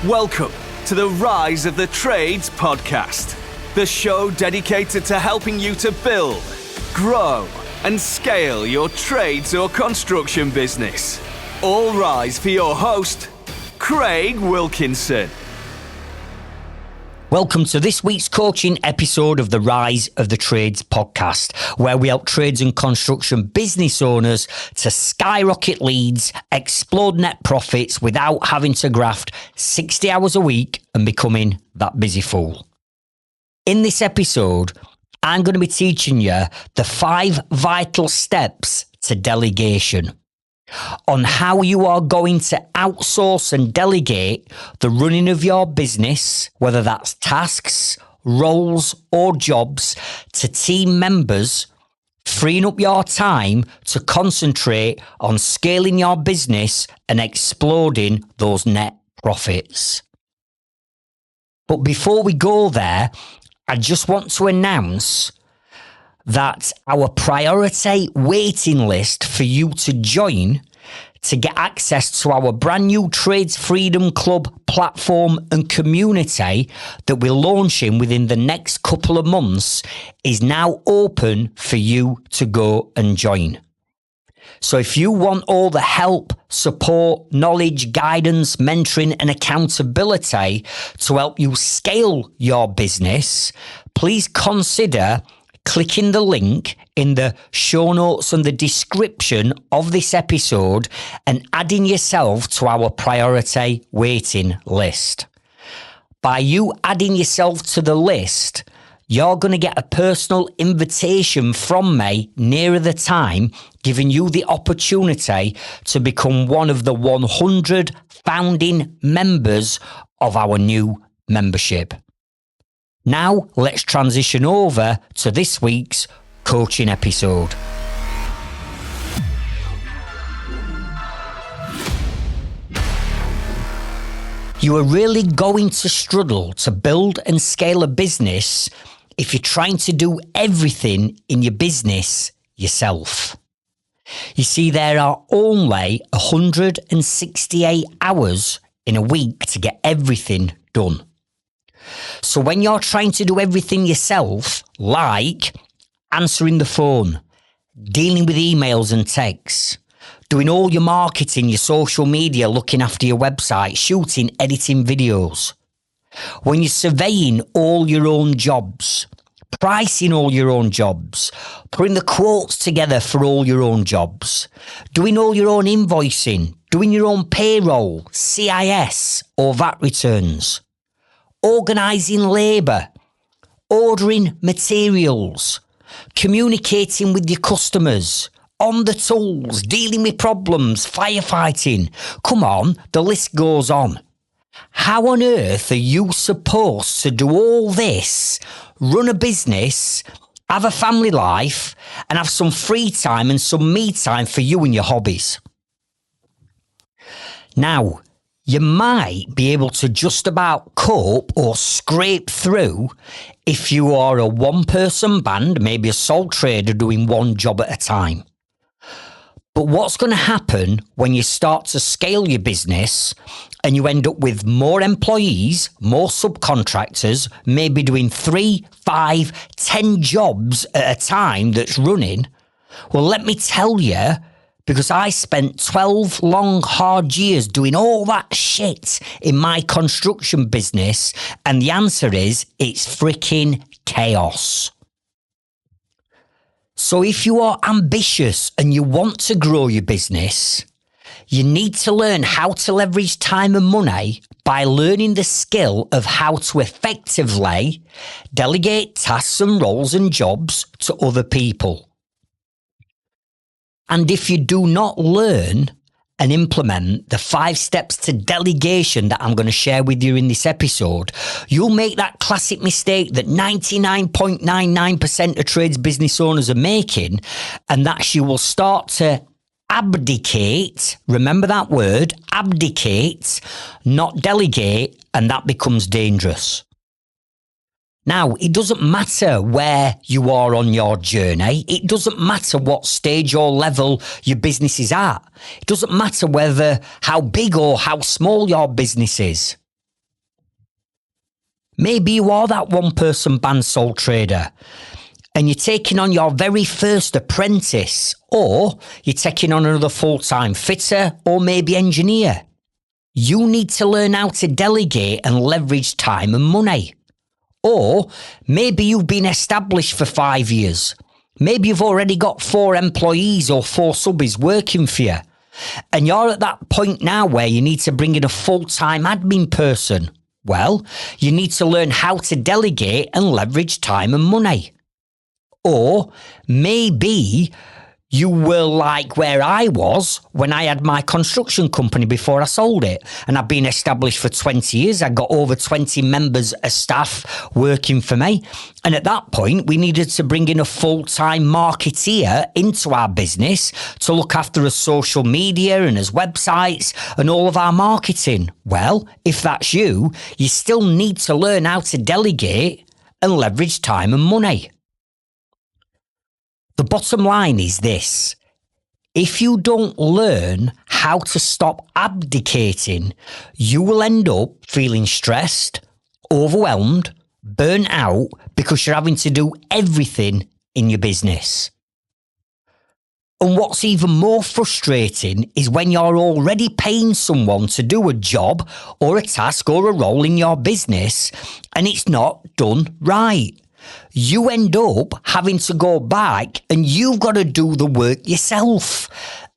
Welcome to the Rise of the Trades podcast, the show dedicated to helping you to build, grow, and scale your trades or construction business. All rise for your host, Craig Wilkinson. Welcome to this week's coaching episode of the Rise of the Trades podcast, where we help trades and construction business owners to skyrocket leads, explode net profits without having to graft 60 hours a week and becoming that busy fool. In this episode, I'm going to be teaching you the 5 vital steps to delegation, on how you are going to outsource and delegate the running of your business, whether that's tasks, roles, or jobs, to team members, freeing up your time to concentrate on scaling your business and exploding those net profits. But before we go there, I just want to announce that our priority waiting list for you to join to get access to our brand new Trades Freedom Club platform and community that we're launching within the next couple of months is now open for you to go and join. So if you want all the help, support, knowledge, guidance, mentoring and accountability to help you scale your business, please consider clicking the link in the show notes and the description of this episode and adding yourself to our priority waiting list. By you adding yourself to the list, you're going to get a personal invitation from me nearer the time, giving you the opportunity to become one of the 100 founding members of our new membership. Now, let's transition over to this week's coaching episode. You are really going to struggle to build and scale a business if you're trying to do everything in your business yourself. You see, there are only 168 hours in a week to get everything done. So when you're trying to do everything yourself, like answering the phone, dealing with emails and texts, doing all your marketing, your social media, looking after your website, shooting, editing videos, when you're surveying all your own jobs, pricing all your own jobs, putting the quotes together for all your own jobs, doing all your own invoicing, doing your own payroll, CIS or VAT returns, organising labour, ordering materials, communicating with your customers, on the tools, dealing with problems, firefighting. Come on, the list goes on. How on earth are you supposed to do all this, run a business, have a family life, and have some free time and some me time for you and your hobbies? Now, you might be able to just about cope or scrape through if you are a one-person band, maybe a sole trader doing one job at a time. But what's going to happen when you start to scale your business and you end up with more employees, more subcontractors, maybe doing 3, 5, 10 jobs at a time that's running? Well, let me tell you, because I spent 12 long, hard years doing all that shit in my construction business, and the answer is, it's freaking chaos. So if you are ambitious and you want to grow your business, you need to learn how to leverage time and money by learning the skill of how to effectively delegate tasks and roles and jobs to other people. And if you do not learn and implement the 5 steps to delegation that I'm going to share with you in this episode, you'll make that classic mistake that 99.99% of trades business owners are making, and that's you will start to abdicate, remember that word, abdicate, not delegate, and that becomes dangerous. Now, it doesn't matter where you are on your journey. It doesn't matter what stage or level your business is at. It doesn't matter how big or how small your business is. Maybe you are that one-person band sole trader and you're taking on your very first apprentice, or you're taking on another full-time fitter or maybe engineer. You need to learn how to delegate and leverage time and money. Or maybe you've been established for 5 years. Maybe you've already got 4 employees or 4 subbies working for you. And you're at that point now where you need to bring in a full-time admin person. Well, you need to learn how to delegate and leverage time and money. Or maybe you were like where I was when I had my construction company before I sold it. And I've been established for 20 years. I got over 20 members of staff working for me. And at that point, we needed to bring in a full-time marketeer into our business to look after us social media and as websites and all of our marketing. Well, if that's you, you still need to learn how to delegate and leverage time and money. The bottom line is this: if you don't learn how to stop abdicating, you will end up feeling stressed, overwhelmed, burnt out because you're having to do everything in your business. And what's even more frustrating is when you're already paying someone to do a job or a task or a role in your business and it's not done right. You end up having to go back and you've got to do the work yourself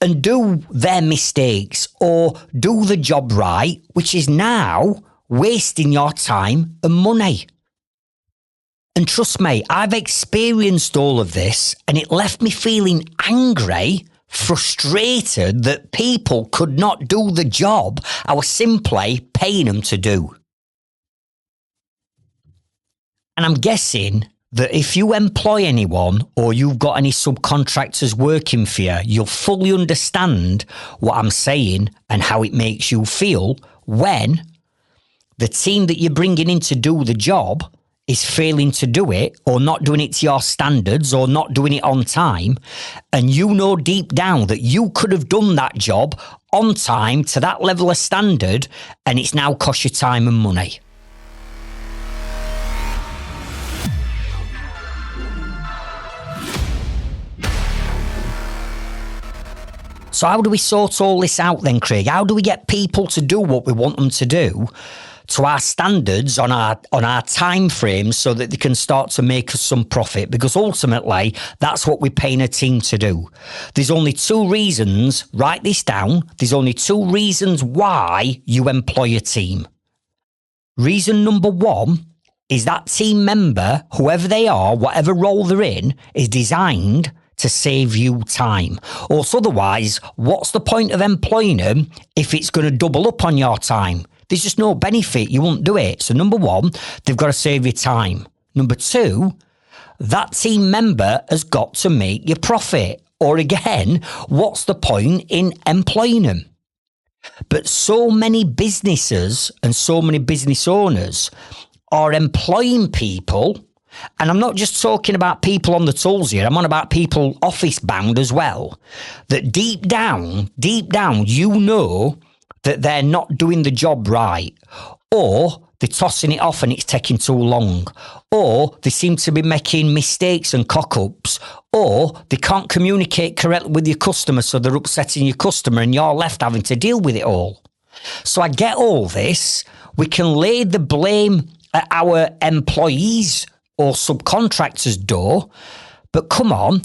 and do their mistakes or do the job right, which is now wasting your time and money. And trust me, I've experienced all of this and it left me feeling angry, frustrated that people could not do the job I was simply paying them to do. And I'm guessing that if you employ anyone or you've got any subcontractors working for you, you'll fully understand what I'm saying and how it makes you feel when the team that you're bringing in to do the job is failing to do it or not doing it to your standards or not doing it on time. And you know deep down that you could have done that job on time to that level of standard and it's now cost you time and money. So how do we sort all this out then, Craig? How do we get people to do what we want them to do to our standards on our time frames so that they can start to make us some profit? Because ultimately, that's what we're paying a team to do. There's only 2 reasons, write this down, there's only 2 reasons why you employ a team. Reason number 1 is that team member, whoever they are, whatever role they're in, is designed to save you time. Or otherwise, what's the point of employing them if it's going to double up on your time? There's just no benefit. You won't do it. So number 1, they've got to save you time. Number 2, that team member has got to make you profit. Or again, what's the point in employing them? But so many businesses and so many business owners are employing people. And I'm not just talking about people on the tools here. I'm on about people office bound as well. That deep down, you know that they're not doing the job right, or they're tossing it off and it's taking too long, or they seem to be making mistakes and cock-ups, or they can't communicate correctly with your customer, so they're upsetting your customer and you're left having to deal with it all. So I get all this. We can lay the blame at our employees or subcontractors' door, but come on,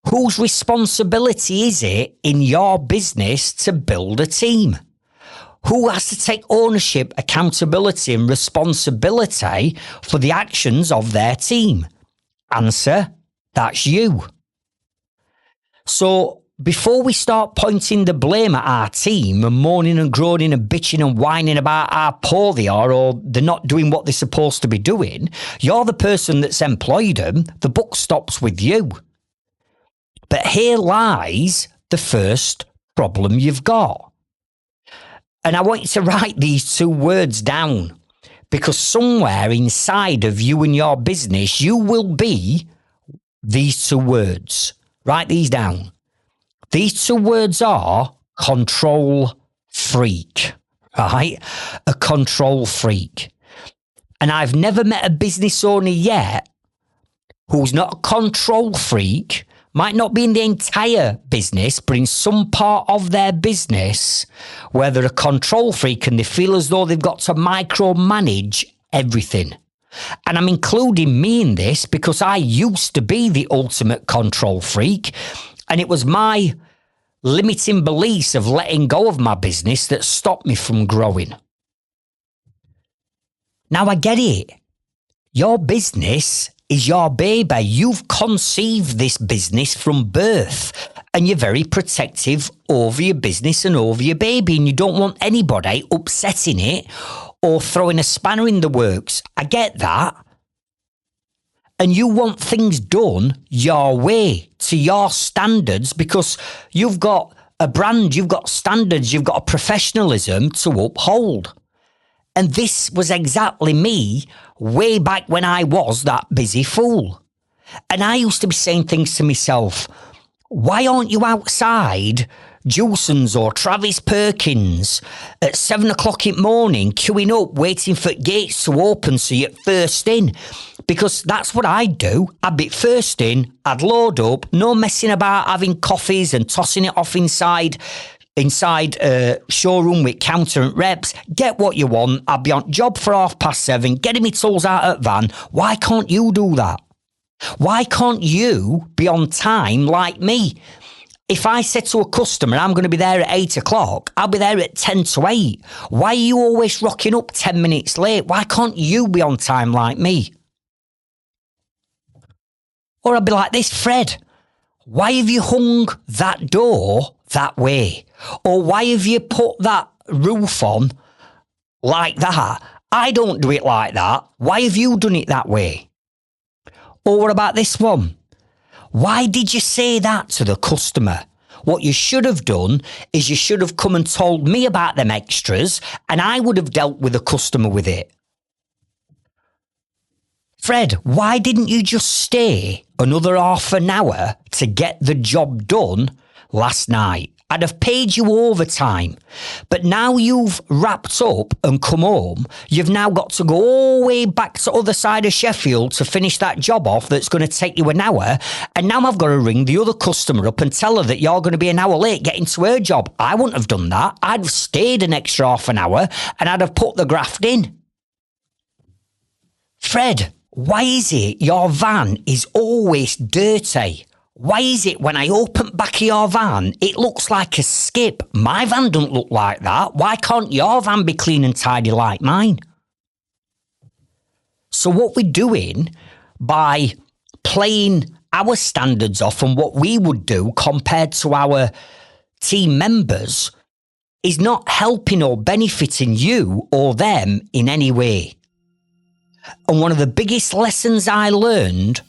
whose responsibility is it in your business to build a team? Who has to take ownership, accountability and responsibility for the actions of their team? Answer, that's you. So before we start pointing the blame at our team and moaning and groaning and bitching and whining about how poor they are or they're not doing what they're supposed to be doing, you're the person that's employed them. The buck stops with you. But here lies the first problem you've got. And I want you to write these 2 words down, because somewhere inside of you and your business, you will be these 2 words. Write these down. These 2 words are control freak, right? A control freak. And I've never met a business owner yet who's not a control freak, might not be in the entire business, but in some part of their business where they're a control freak and they feel as though they've got to micromanage everything. And I'm including me in this because I used to be the ultimate control freak, and it was my limiting beliefs of letting go of my business that stopped me from growing. Now I get it. Your business is your baby. You've conceived this business from birth, and you're very protective over your business and over your baby, and you don't want anybody upsetting it or throwing a spanner in the works. I get that. And you want things done your way, to your standards, because you've got a brand, you've got standards, you've got a professionalism to uphold. And this was exactly me way back when I was that busy fool. And I used to be saying things to myself, why aren't you outside Jewson's or Travis Perkins at 7 o'clock in the morning, queuing up, waiting for gates to open so you're first in? Because that's what I'd do. I'd be first in, I'd load up, no messing about having coffees and tossing it off inside a showroom with counter and reps. Get what you want. I'll be on job for 7:30, getting me tools out of van. Why can't you do that? Why can't you be on time like me? If I said to a customer, I'm going to be there at 8 o'clock, I'll be there at 10 to 8. Why are you always rocking up 10 minutes late? Why can't you be on time like me? Or I'll be like this, Fred, why have you hung that door that way? Or why have you put that roof on like that? I don't do it like that. Why have you done it that way? Or what about this one? Why did you say that to the customer? What you should have done is you should have come and told me about them extras, and I would have dealt with the customer with it. Fred, why didn't you just stay another half an hour to get the job done last night? I'd have paid you overtime. But now you've wrapped up and come home, you've now got to go all the way back to the other side of Sheffield to finish that job off that's going to take you an hour. And now I've got to ring the other customer up and tell her that you're going to be an hour late getting to her job. I wouldn't have done that. I'd have stayed an extra half an hour and I'd have put the graft in. Fred, why is it your van is always dirty? Why is it when I open back of your van, it looks like a skip? My van don't look like that. Why can't your van be clean and tidy like mine? So what we're doing by playing our standards off and what we would do compared to our team members is not helping or benefiting you or them in any way. And one of the biggest lessons I learned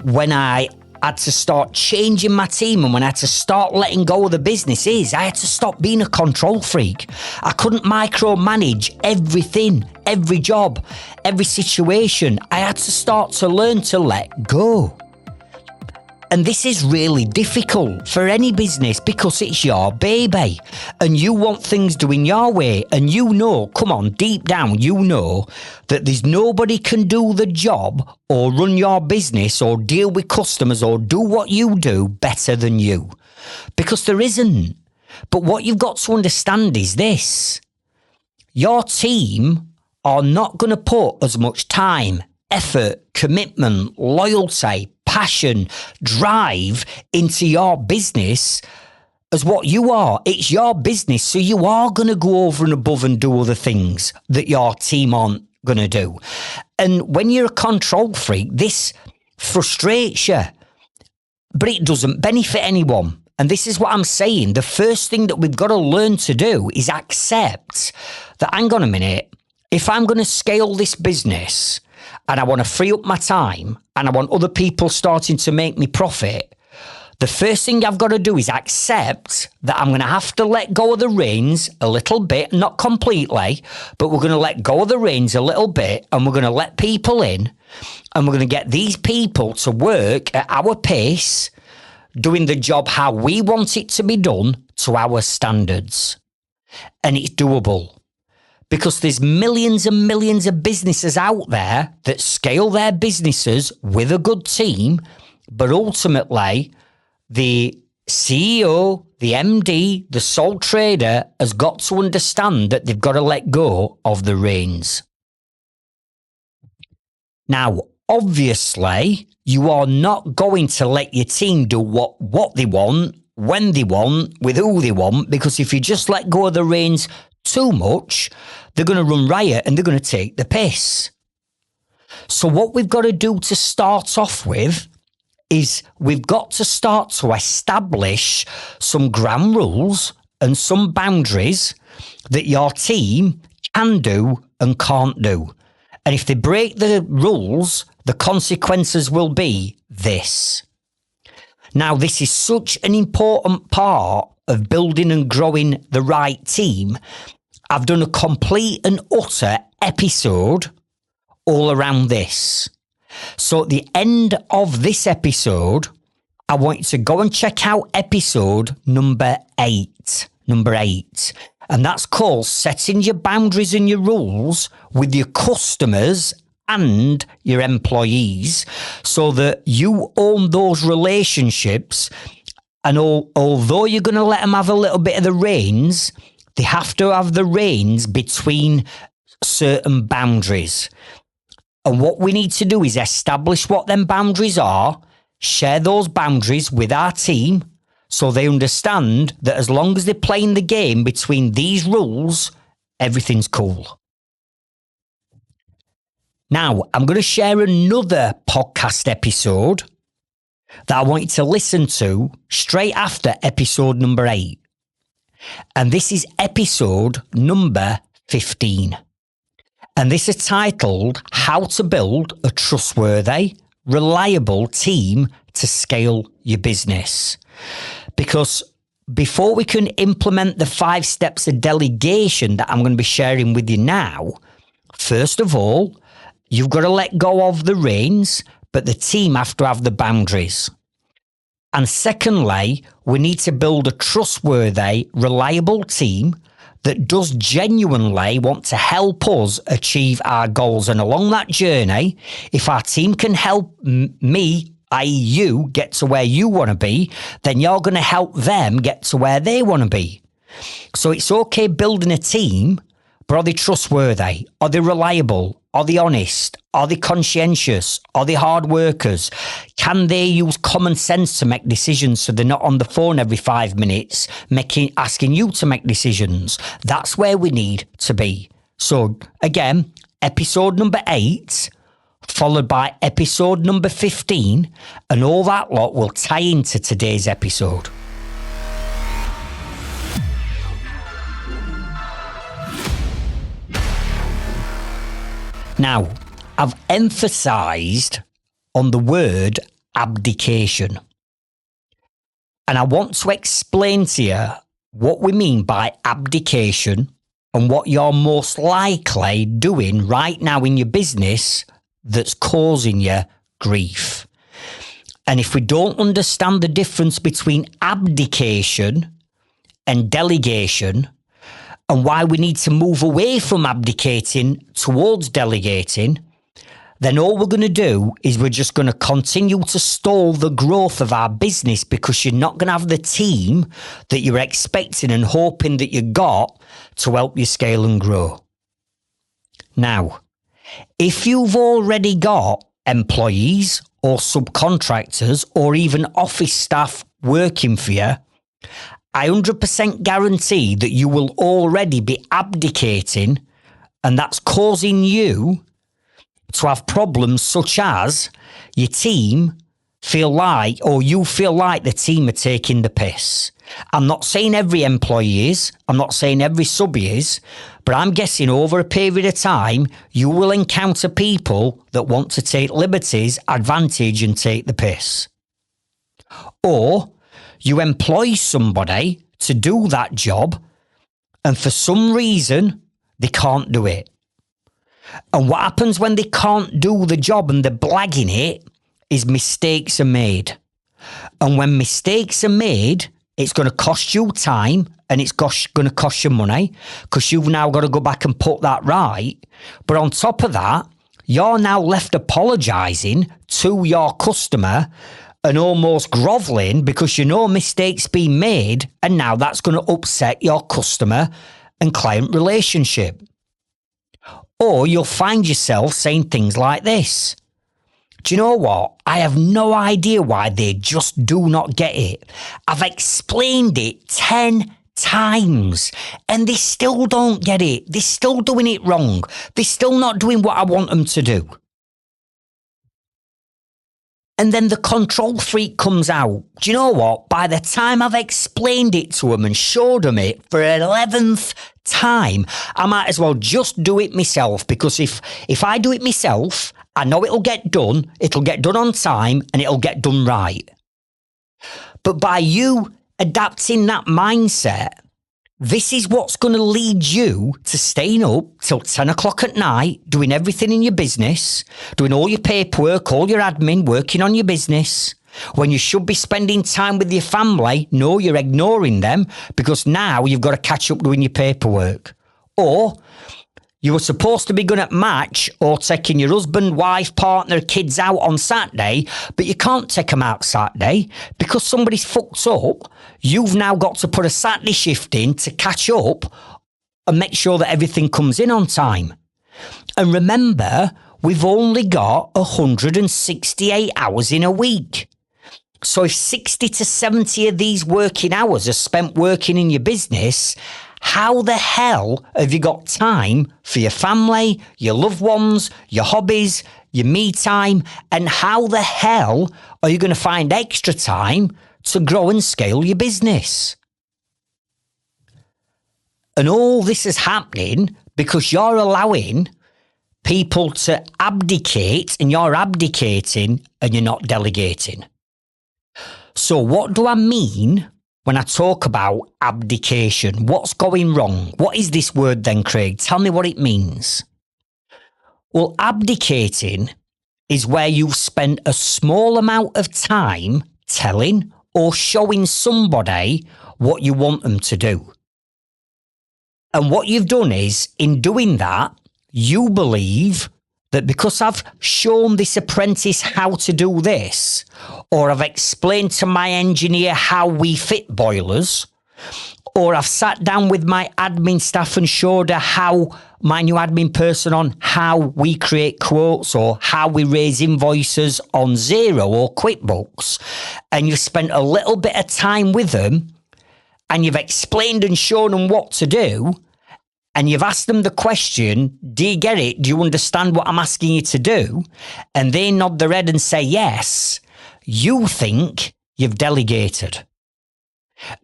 when I had to start changing my team and when I had to start letting go of the business is I had to stop being a control freak. I couldn't micromanage everything, every job, every situation. I had to start to learn to let go. And this is really difficult for any business because it's your baby and you want things doing your way. And you know, come on, deep down, you know that there's nobody can do the job or run your business or deal with customers or do what you do better than you. Because there isn't. But what you've got to understand is this. Your team are not going to put as much time, effort, commitment, loyalty, passion, drive into your business as what you are. It's your business, so you are going to go over and above and do other things that your team aren't going to do. And when you're a control freak, this frustrates you, but it doesn't benefit anyone. And this is what I'm saying. The first thing that we've got to learn to do is accept that, hang on a minute, if I'm going to scale this business and I want to free up my time and I want other people starting to make me profit, the first thing I've got to do is accept that I'm going to have to let go of the reins a little bit, not completely, but we're going to let go of the reins a little bit and we're going to let people in and we're going to get these people to work at our pace, doing the job how we want it to be done to our standards. And it's doable. Because there's millions and millions of businesses out there that scale their businesses with a good team, but ultimately the CEO, the MD, the sole trader has got to understand that they've got to let go of the reins. Now, obviously, you are not going to let your team do what they want, when they want, with who they want, because if you just let go of the reins too much, they're going to run riot and they're going to take the piss. So what we've got to do to start off with is we've got to start to establish some ground rules and some boundaries that your team can do and can't do. And if they break the rules, the consequences will be this. Now, this is such an important part of building and growing the right team. I've done a complete and utter episode all around this. So at the end of this episode, I want you to go and check out episode number 8. And that's called Setting Your Boundaries and Your Rules with Your Customers and Your Employees, so that you own those relationships. And although you're going to let them have a little bit of the reins, they have to have the reins between certain boundaries. And what we need to do is establish what them boundaries are, share those boundaries with our team so they understand that as long as they're playing the game between these rules, everything's cool. Now, I'm going to share another podcast episode that I want you to listen to straight after episode number 8. And this is episode number 15. And this is titled How to Build a Trustworthy, Reliable Team to Scale Your Business. Because before we can implement the 5 steps of delegation that I'm going to be sharing with you now, first of all, you've got to let go of the reins, but the team have to have the boundaries. And secondly, we need to build a trustworthy, reliable team that does genuinely want to help us achieve our goals. And along that journey, if our team can help me, i.e. you, get to where you want to be, then you're going to help them get to where they want to be. So it's okay building a team, but are they trustworthy? Are they reliable? Are they honest? Are they conscientious? Are they hard workers? Can they use common sense to make decisions so they're not on the phone every 5 minutes asking you to make decisions? That's where we need to be. So again, episode number 8, followed by episode number 15, and all that lot will tie into today's episode. Now, I've emphasised on the word abdication. And I want to explain to you what we mean by abdication and what you're most likely doing right now in your business that's causing you grief. And if we don't understand the difference between abdication and delegation, and why we need to move away from abdicating towards delegating, then all we're going to do is we're just going to continue to stall the growth of our business, because you're not going to have the team that you're expecting and hoping that you got to help you scale and grow. Now, if you've already got employees or subcontractors or even office staff working for you, I 100% guarantee that you will already be abdicating, and that's causing you to have problems such as your team feel like, or you feel like the team are taking the piss. I'm not saying every employee is, I'm not saying every sub is, but I'm guessing over a period of time, you will encounter people that want to take liberties, advantage and take the piss. Or you employ somebody to do that job, and for some reason, they can't do it. And what happens when they can't do the job and they're blagging it is mistakes are made. And when mistakes are made, It's going to cost you time and it's going to cost you money because you've now got to go back and put that right. But on top of that, you're now left apologising to your customer and almost grovelling because you know mistakes being made, and now that's going to upset your customer and client relationship. Or you'll find yourself saying things like this. Do you know what? I have no idea why they just do not get it. I've explained it 10 times and they still don't get it. They're still doing it wrong. They're still not doing what I want them to do. And then the control freak comes out. Do you know what? By the time I've explained it to them and showed them it for an 11th time, I might as well just do it myself, because if I do it myself, I know it'll get done on time, and it'll get done right. But by you adapting that mindset, this is what's going to lead you to staying up till 10 o'clock at night, doing everything in your business, doing all your paperwork, all your admin, working on your business. When you should be spending time with your family, no, you're ignoring them because now you've got to catch up doing your paperwork. Or you were supposed to be going at match or taking your husband, wife, partner, kids out on Saturday, but you can't take them out Saturday because somebody's fucked up. You've now got to put a Saturday shift in to catch up and make sure that everything comes in on time. And remember, we've only got 168 hours in a week. So if 60 to 70 of these working hours are spent working in your business, how the hell have you got time for your family, your loved ones, your hobbies, your me time? And how the hell are you going to find extra time to grow and scale your business? And all this is happening because you're allowing people to abdicate, and you're abdicating and you're not delegating. So what do I mean when I talk about abdication? What's going wrong? What is this word then, Craig? Tell me what it means. Well, abdicating is where you've spent a small amount of time telling or showing somebody what you want them to do. And what you've done is, in doing that, you believe that because I've shown this apprentice how to do this, or I've explained to my engineer how we fit boilers, or I've sat down with my admin staff and showed her how, my new admin person, on how we create quotes or how we raise invoices on Xero or QuickBooks, and you've spent a little bit of time with them and you've explained and shown them what to do, and you've asked them the question, do you get it? Do you understand what I'm asking you to do? And they nod their head and say yes. You think you've delegated.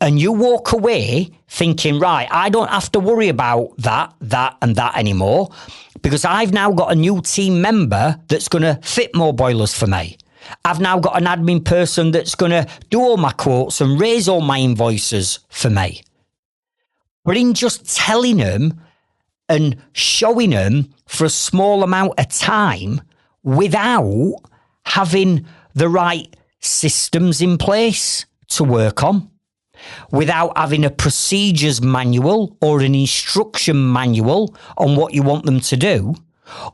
And you walk away thinking, right, I don't have to worry about that, and that anymore, because I've now got a new team member that's going to fit more boilers for me. I've now got an admin person that's going to do all my quotes and raise all my invoices for me. But in just telling them and showing them for a small amount of time without having the right systems in place to work on, without having a procedures manual or an instruction manual on what you want them to do,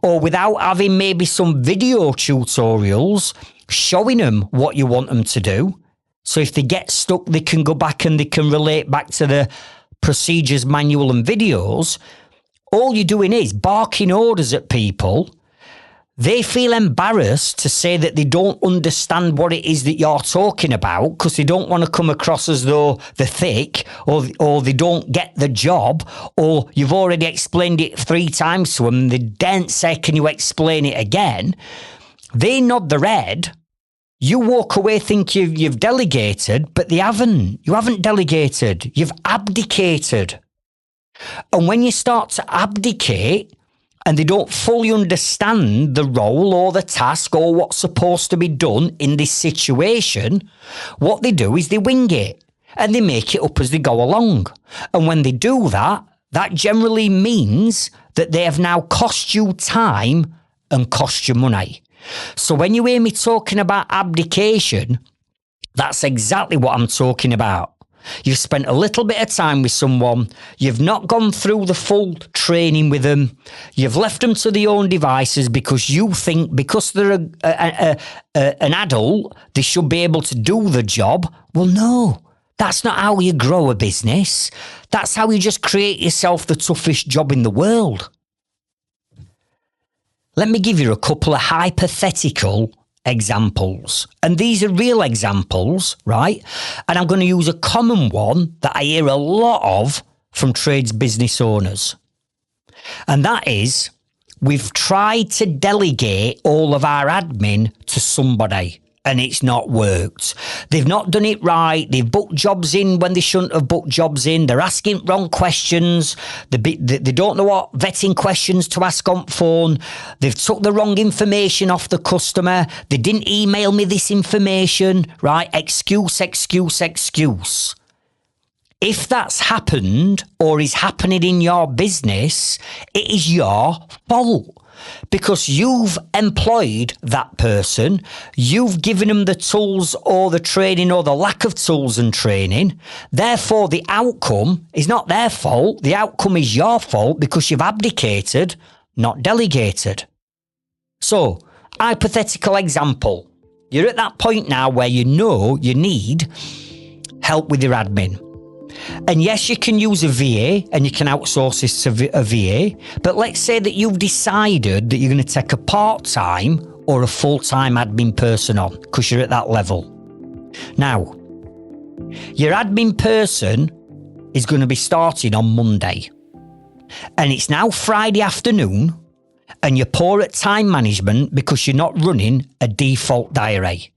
or without having maybe some video tutorials showing them what you want them to do. So if they get stuck, they can go back and they can relate back to the procedures manual and videos. All you're doing is barking orders at people. They feel embarrassed to say that they don't understand what it is that you're talking about because they don't want to come across as though they're thick, or they don't get the job, or you've already explained it 3 times to them. They daren't say, can you explain it again? They nod their head. You walk away thinking you've delegated, but they haven't. You haven't delegated. You've abdicated. And when you start to abdicate and they don't fully understand the role or the task or what's supposed to be done in this situation, what they do is they wing it and they make it up as they go along. And when they do that, that generally means that they have now cost you time and cost you money. So when you hear me talking about abdication, that's exactly what I'm talking about. You've spent a little bit of time with someone. You've not gone through the full training with them. You've left them to their own devices because you think because they're an adult, they should be able to do the job. Well, no, that's not how you grow a business. That's how you just create yourself the toughest job in the world. Let me give you a couple of hypothetical examples. And these are real examples, right? And I'm going to use a common one that I hear a lot of from trades business owners. And that is, we've tried to delegate all of our admin to somebody and it's not worked. They've not done it right. They've booked jobs in when they shouldn't have booked jobs in. They're asking wrong questions. They don't know what vetting questions to ask on phone. They've took the wrong information off the customer. They didn't email me this information, right? Excuse. If that's happened or is happening in your business, it is your fault. Because you've employed that person, you've given them the tools or the training or the lack of tools and training. Therefore, the outcome is not their fault. The outcome is your fault because you've abdicated, not delegated. So, hypothetical example. You're at that point now where you know you need help with your admin. And yes, you can use a VA and you can outsource this to a VA. But let's say that you've decided that you're going to take a part-time or a full-time admin person on because you're at that level. Now, your admin person is going to be starting on Monday. And it's now Friday afternoon and you're poor at time management because you're not running a default diary.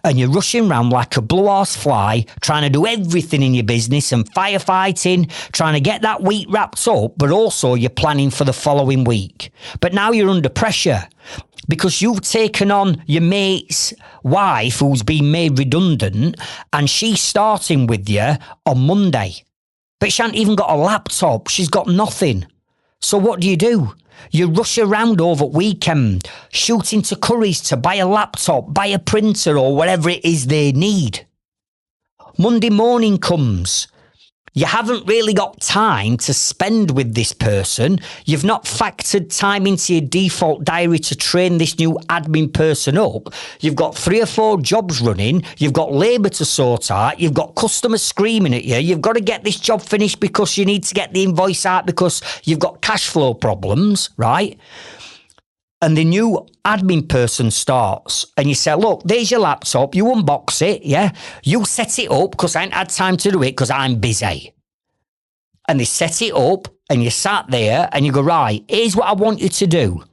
And you're rushing around like a blue horse fly, trying to do everything in your business and firefighting, trying to get that week wrapped up, but also you're planning for the following week. But now you're under pressure because you've taken on your mate's wife who's been made redundant and she's starting with you on Monday. But she hasn't even got a laptop. She's got nothing. So what do? You rush around over weekend, shooting to Curry's to buy a laptop, buy a printer or whatever it is they need. Monday morning comes. You haven't really got time to spend with this person. You've not factored time into your default diary to train this new admin person up. You've got 3 or 4 jobs running. You've got labour to sort out. You've got customers screaming at you. You've got to get this job finished because you need to get the invoice out because you've got cash flow problems, right? And the new admin person starts and you say, look, there's your laptop. You unbox it, yeah? You set it up because I ain't had time to do it because I'm busy. And they set it up and you sat there and you go, right, here's what I want you to do.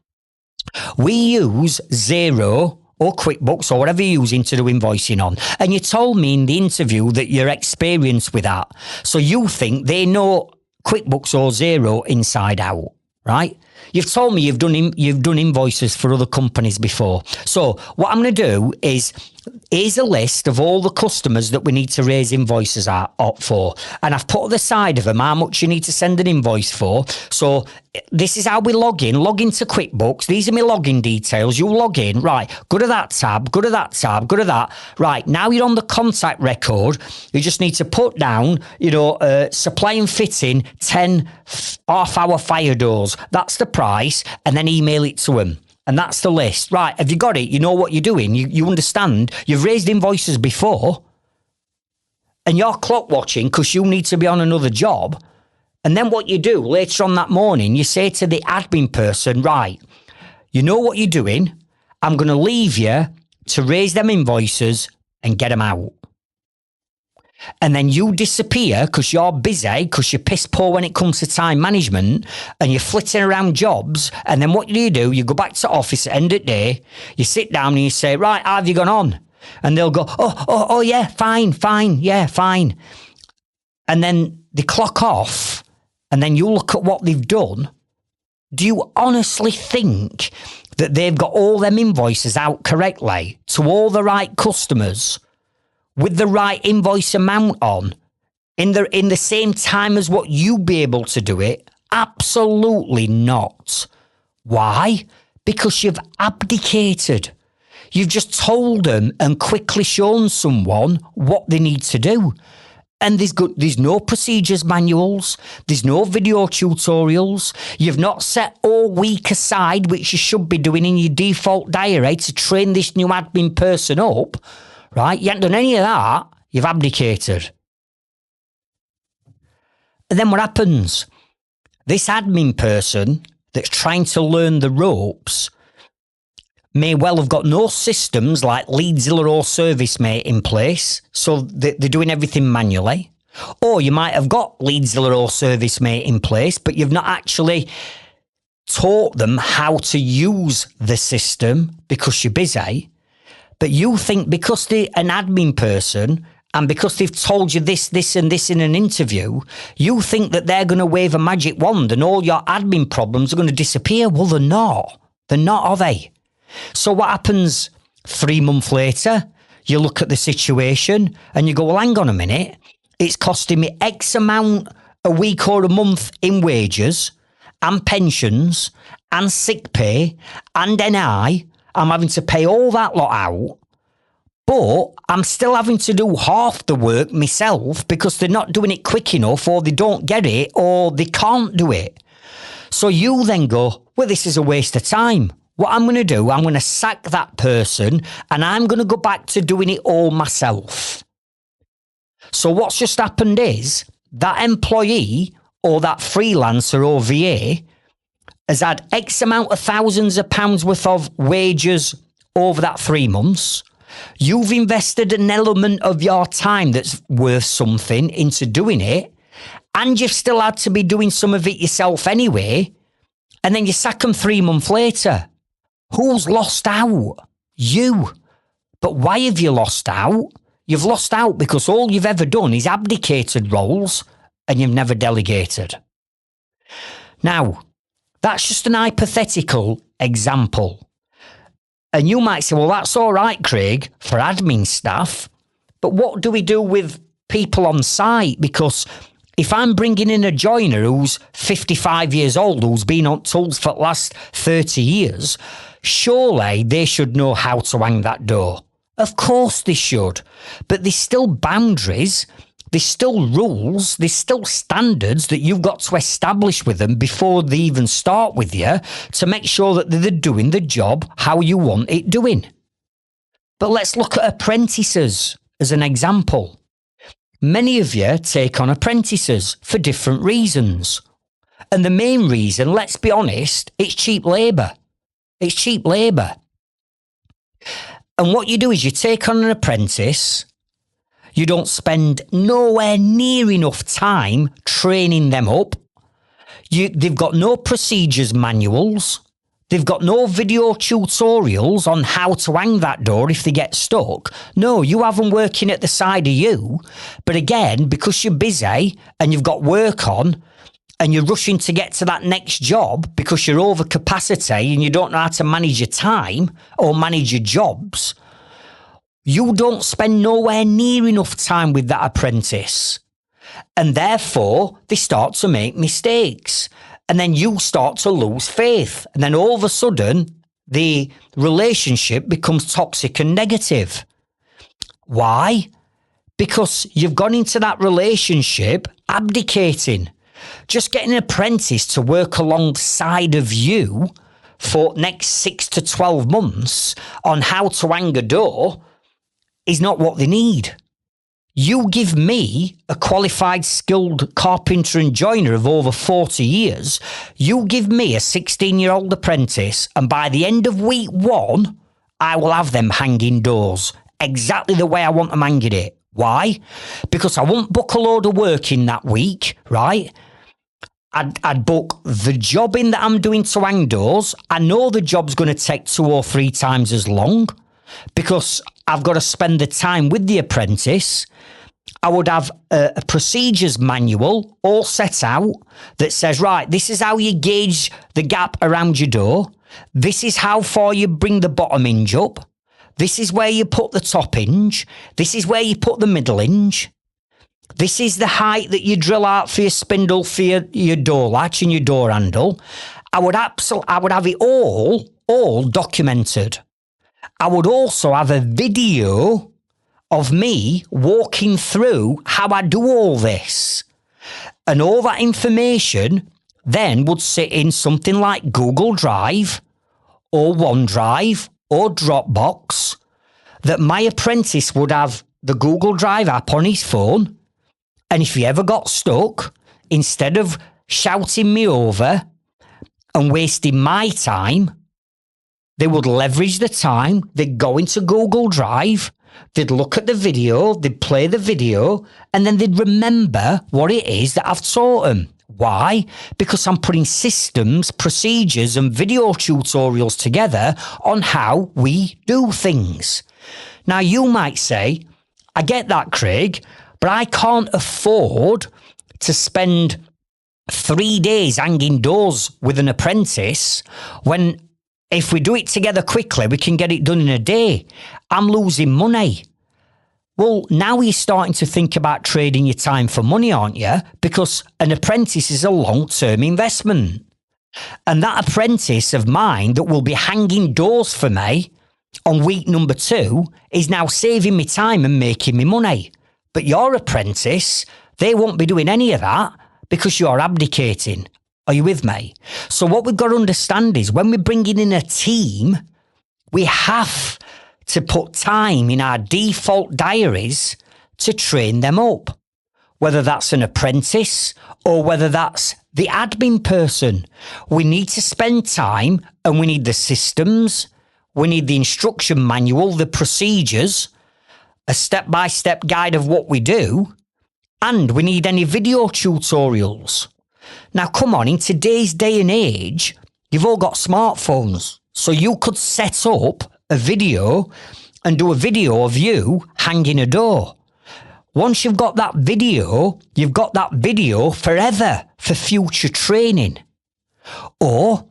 We use Xero or QuickBooks or whatever you're using to do invoicing on. And you told me in the interview that you're experienced with that. So you think they know QuickBooks or Xero inside out, right? You've told me you've done invoices for other companies before. So what I'm going to do is, here's a list of all the customers that we need to raise invoices out for. And I've put at the side of them how much you need to send an invoice for. So this is how we log into QuickBooks. These are my login details. You log in, right, go to that tab, go to that tab, go to that. Right, now you're on the contact record. You just need to put down, supply and fitting 10 half-hour fire doors. That's the price, and then email it to them. And that's the list. Right, have you got it? You know what you're doing. You understand. You've raised invoices before and you're clock watching because you need to be on another job. And then what you do later on that morning, you say to the admin person, right, you know what you're doing. I'm going to leave you to raise them invoices and get them out. And then you disappear because you're busy, because you're piss poor when it comes to time management and you're flitting around jobs. And then what do? You go back to office at the end of the day, you sit down and you say, right, how have you gone on? And they'll go, oh, yeah, fine, yeah, fine. And then they clock off and then you look at what they've done. Do you honestly think that they've got all them invoices out correctly to all the right customers with the right invoice amount on in the same time as what you'd be able to do it? Absolutely not. Why? Because you've abdicated. You've just told them and quickly shown someone what they need to do. And there's no procedures manuals. There's no video tutorials. You've not set all week aside, which you should be doing in your default diary to train this new admin person up, right? You haven't done any of that. You've abdicated. And then what happens? This admin person that's trying to learn the ropes may well have got no systems like Leadzilla or ServiceMate in place, so they're doing everything manually. Or you might have got Leadzilla or ServiceMate in place, but you've not actually taught them how to use the system because you're busy. But you think because they're an admin person and because they've told you this and this in an interview, you think that they're going to wave a magic wand and all your admin problems are going to disappear. Well, they're not. They're not, are they? So what happens 3 months later? You look at the situation and you go, well, hang on a minute. It's costing me X amount a week or a month in wages and pensions and sick pay and NI. I'm having to pay all that lot out. But I'm still having to do half the work myself because they're not doing it quick enough, or they don't get it, or they can't do it. So you then go, well, this is a waste of time. What I'm going to do, I'm going to sack that person and I'm going to go back to doing it all myself. So what's just happened is that employee or that freelancer or VA has had X amount of thousands of pounds worth of wages over that 3 months. You've invested an element of your time that's worth something into doing it, and you've still had to be doing some of it yourself anyway, and then you sack them 3 months later. Who's lost out? You. But why have you lost out? You've lost out because all you've ever done is abdicated roles and you've never delegated. Now, that's just an hypothetical example. And you might say, well, that's all right, Craig, for admin staff. But what do we do with people on site? Because if I'm bringing in a joiner who's 55 years old, who's been on tools for the last 30 years, surely they should know how to hang that door. Of course they should. But there's still boundaries, there's still rules, there's still standards that you've got to establish with them before they even start with you to make sure that they're doing the job how you want it doing. But let's look at apprentices as an example. Many of you take on apprentices for different reasons. And the main reason, let's be honest, it's cheap labour. It's cheap labour. And what you do is you take on an apprentice. You don't spend nowhere near enough time training them up. They've got no procedures manuals. They've got no video tutorials on how to hang that door if they get stuck. No, you have them working at the side of you. But again, because you're busy and you've got work on and you're rushing to get to that next job because you're over capacity and you don't know how to manage your time or manage your jobs, you don't spend nowhere near enough time with that apprentice. And therefore, they start to make mistakes. And then you start to lose faith. And then all of a sudden, the relationship becomes toxic and negative. Why? Because you've gone into that relationship abdicating. Just getting an apprentice to work alongside of you for next 6 to 12 months on how to hang a door is not what they need. You give me a qualified, skilled carpenter and joiner of over 40 years. You give me a 16-year-old apprentice, and by the end of week 1, I will have them hanging doors exactly the way I want them hanging it. Why? Because I won't book a load of work in that week, right? I'd book the job in that I'm doing to hang doors. I know the job's going to take 2 or 3 times as long because I've got to spend the time with the apprentice. I would have a procedures manual all set out that says, right, this is how you gauge the gap around your door. This is how far you bring the bottom hinge up. This is where you put the top hinge. This is where you put the middle hinge. This is the height that you drill out for your spindle for your door latch and your door handle. I would have it all documented. I would also have a video of me walking through how I do all this. And all that information then would sit in something like Google Drive or OneDrive or Dropbox, that my apprentice would have the Google Drive app on his phone. And if he ever got stuck, instead of shouting me over and wasting my time, they would leverage the time. They'd go into Google Drive, they'd look at the video, they'd play the video, and then they'd remember what it is that I've taught them. Why? Because I'm putting systems, procedures, and video tutorials together on how we do things. Now, you might say, I get that, Craig, but I can't afford to spend 3 days hanging doors with an apprentice when, if we do it together quickly, we can get it done in a day. I'm losing money. Well, now you're starting to think about trading your time for money, aren't you? Because an apprentice is a long-term investment. And that apprentice of mine that will be hanging doors for me on week number 2 is now saving me time and making me money. But your apprentice, they won't be doing any of that because you're abdicating. Are you with me? So what we've got to understand is when we're bringing in a team, we have to put time in our default diaries to train them up. Whether that's an apprentice or whether that's the admin person, we need to spend time, and we need the systems, we need the instruction manual, the procedures, a step-by-step guide of what we do, and we need any video tutorials. Now, come on, in today's day and age, you've all got smartphones. So you could set up a video and do a video of you hanging a door. Once you've got that video, you've got that video forever for future training. Or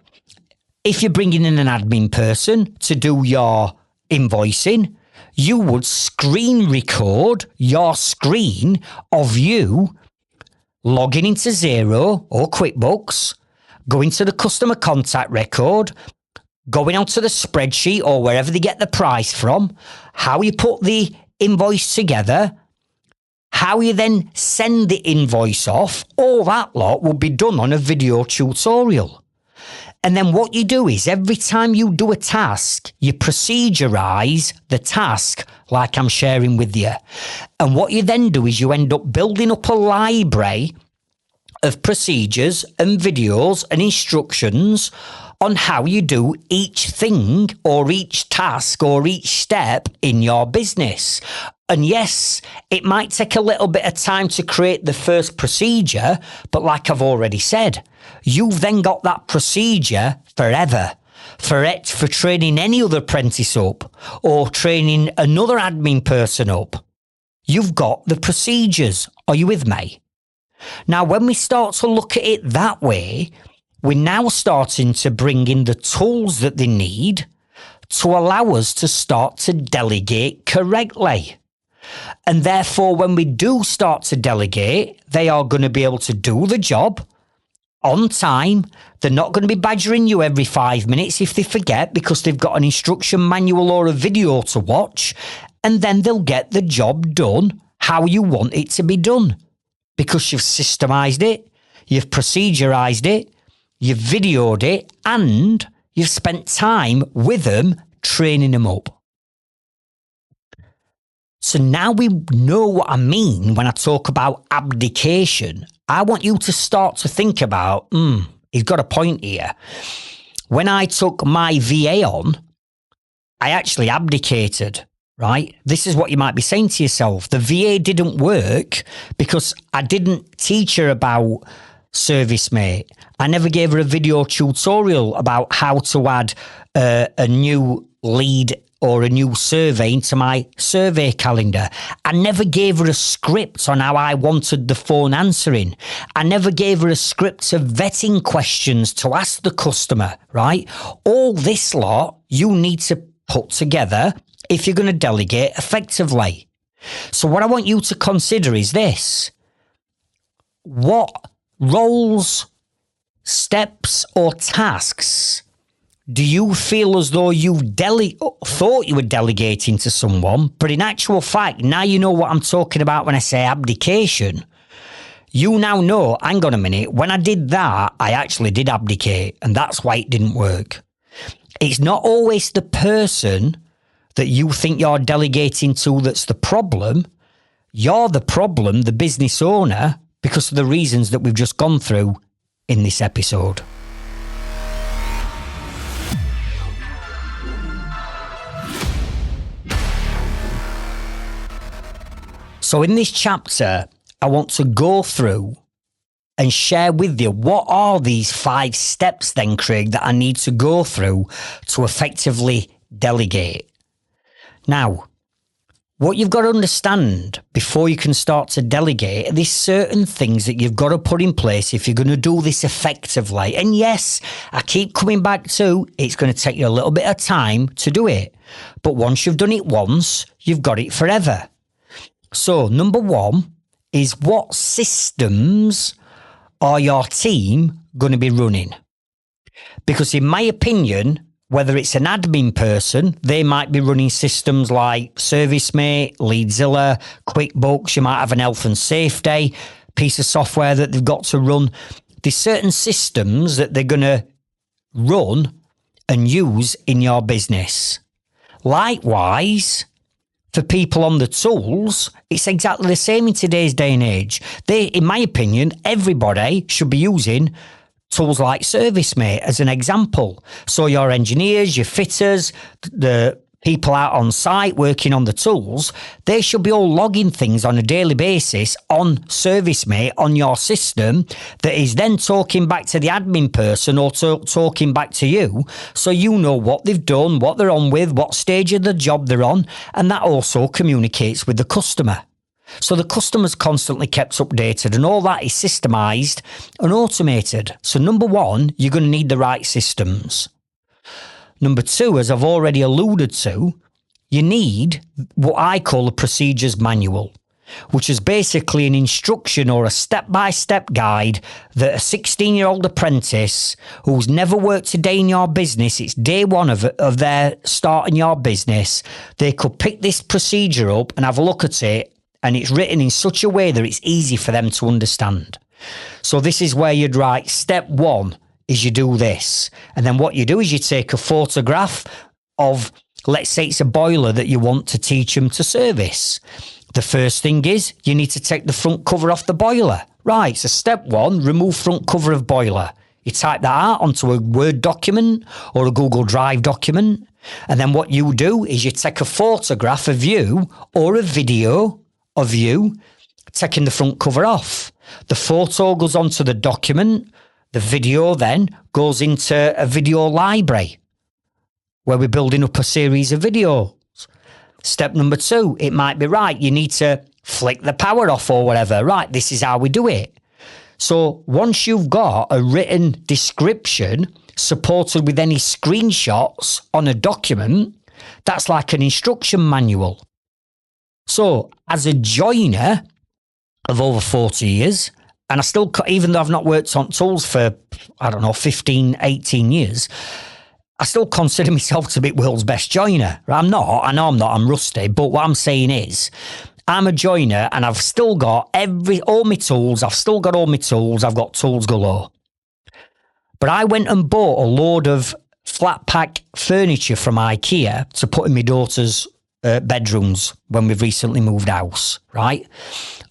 if you're bringing in an admin person to do your invoicing, you would screen record your screen of you logging into Xero or QuickBooks, going to the customer contact record, going onto the spreadsheet or wherever they get the price from, how you put the invoice together, how you then send the invoice off, all that lot will be done on a video tutorial. And then what you do is every time you do a task, you procedurize the task like I'm sharing with you. And what you then do is you end up building up a library of procedures and videos and instructions on how you do each thing or each task or each step in your business. And yes, it might take a little bit of time to create the first procedure, but like I've already said, you've then got that procedure forever for training any other apprentice up or training another admin person up. You've got the procedures. Are you with me? Now, when we start to look at it that way, we're now starting to bring in the tools that they need to allow us to start to delegate correctly. And therefore, when we do start to delegate, they are going to be able to do the job on time. They're not going to be badgering you every 5 minutes if they forget because they've got an instruction manual or a video to watch. And then they'll get the job done how you want it to be done because you've systemized it, you've procedurized it, you've videoed it, and you've spent time with them, training them up. So now we know what I mean when I talk about abdication. I want you to start to think about, he's got a point here. When I took my VA on, I actually abdicated, right? This is what you might be saying to yourself. The VA didn't work because I didn't teach her about ServiceMate. I never gave her a video tutorial about how to add a new lead or a new survey into my survey calendar. I never gave her a script on how I wanted the phone answering. I never gave her a script of vetting questions to ask the customer, right? All this lot you need to put together if you're going to delegate effectively. So what I want you to consider is this. What roles, steps, or tasks Do you feel as though you thought you were delegating to someone, but in actual fact, now you know what I'm talking about when I say abdication? You now know, hang on a minute, when I did that, I actually did abdicate, and that's why it didn't work. It's not always the person that you think you're delegating to that's the problem. You're the problem, the business owner, because of the reasons that we've just gone through in this episode. So in this chapter, I want to go through and share with you what are these 5 steps then, Craig, that I need to go through to effectively delegate. Now, what you've got to understand before you can start to delegate, there's certain things that you've got to put in place if you're going to do this effectively. And yes, I keep coming back to it's going to take you a little bit of time to do it. But once you've done it once, you've got it forever. So number 1 is what systems are your team going to be running? Because in my opinion, whether it's an admin person, they might be running systems like ServiceMate, Leadzilla, QuickBooks. You might have an health and safety piece of software that they've got to run. There's certain systems that they're going to run and use in your business. Likewise, for people on the tools, it's exactly the same in today's day and age. In my opinion, everybody should be using tools like ServiceMate as an example. So your engineers, your fitters, the people out on site working on the tools, they should be all logging things on a daily basis on ServiceMate on your system that is then talking back to the admin person or talking back to you, so you know what they've done, what they're on with, what stage of the job they're on, and that also communicates with the customer. So the customer's constantly kept updated, and all that is systemized and automated. So number 1, you're going to need the right systems. Number 2, as I've already alluded to, you need what I call a procedures manual, which is basically an instruction or a step-by-step guide that a 16-year-old apprentice who's never worked a day in your business, it's day 1 of their starting your business, they could pick this procedure up and have a look at it, and it's written in such a way that it's easy for them to understand. So this is where you'd write step 1 is you do this. And then what you do is you take a photograph of, let's say it's a boiler that you want to teach them to service. The first thing is you need to take the front cover off the boiler. Right, so step 1, remove front cover of boiler. You type that out onto a Word document or a Google Drive document. And then what you do is you take a photograph of you or a video of you taking the front cover off. The photo goes onto the document. The video then goes into a video library where we're building up a series of videos. Step number 2, it might be right. You need to flick the power off or whatever. Right, this is how we do it. So once you've got a written description supported with any screenshots on a document, that's like an instruction manual. So as a joiner of over 40 years, and I still, even though I've not worked on tools for, 15, 18 years, I still consider myself to be world's best joiner. I'm not, I know I'm not, I'm rusty, but what I'm saying is, I'm a joiner and I've still got all my tools, I've got tools galore. But I went and bought a load of flat pack furniture from IKEA to put in my daughter's bedrooms when we've recently moved house, right?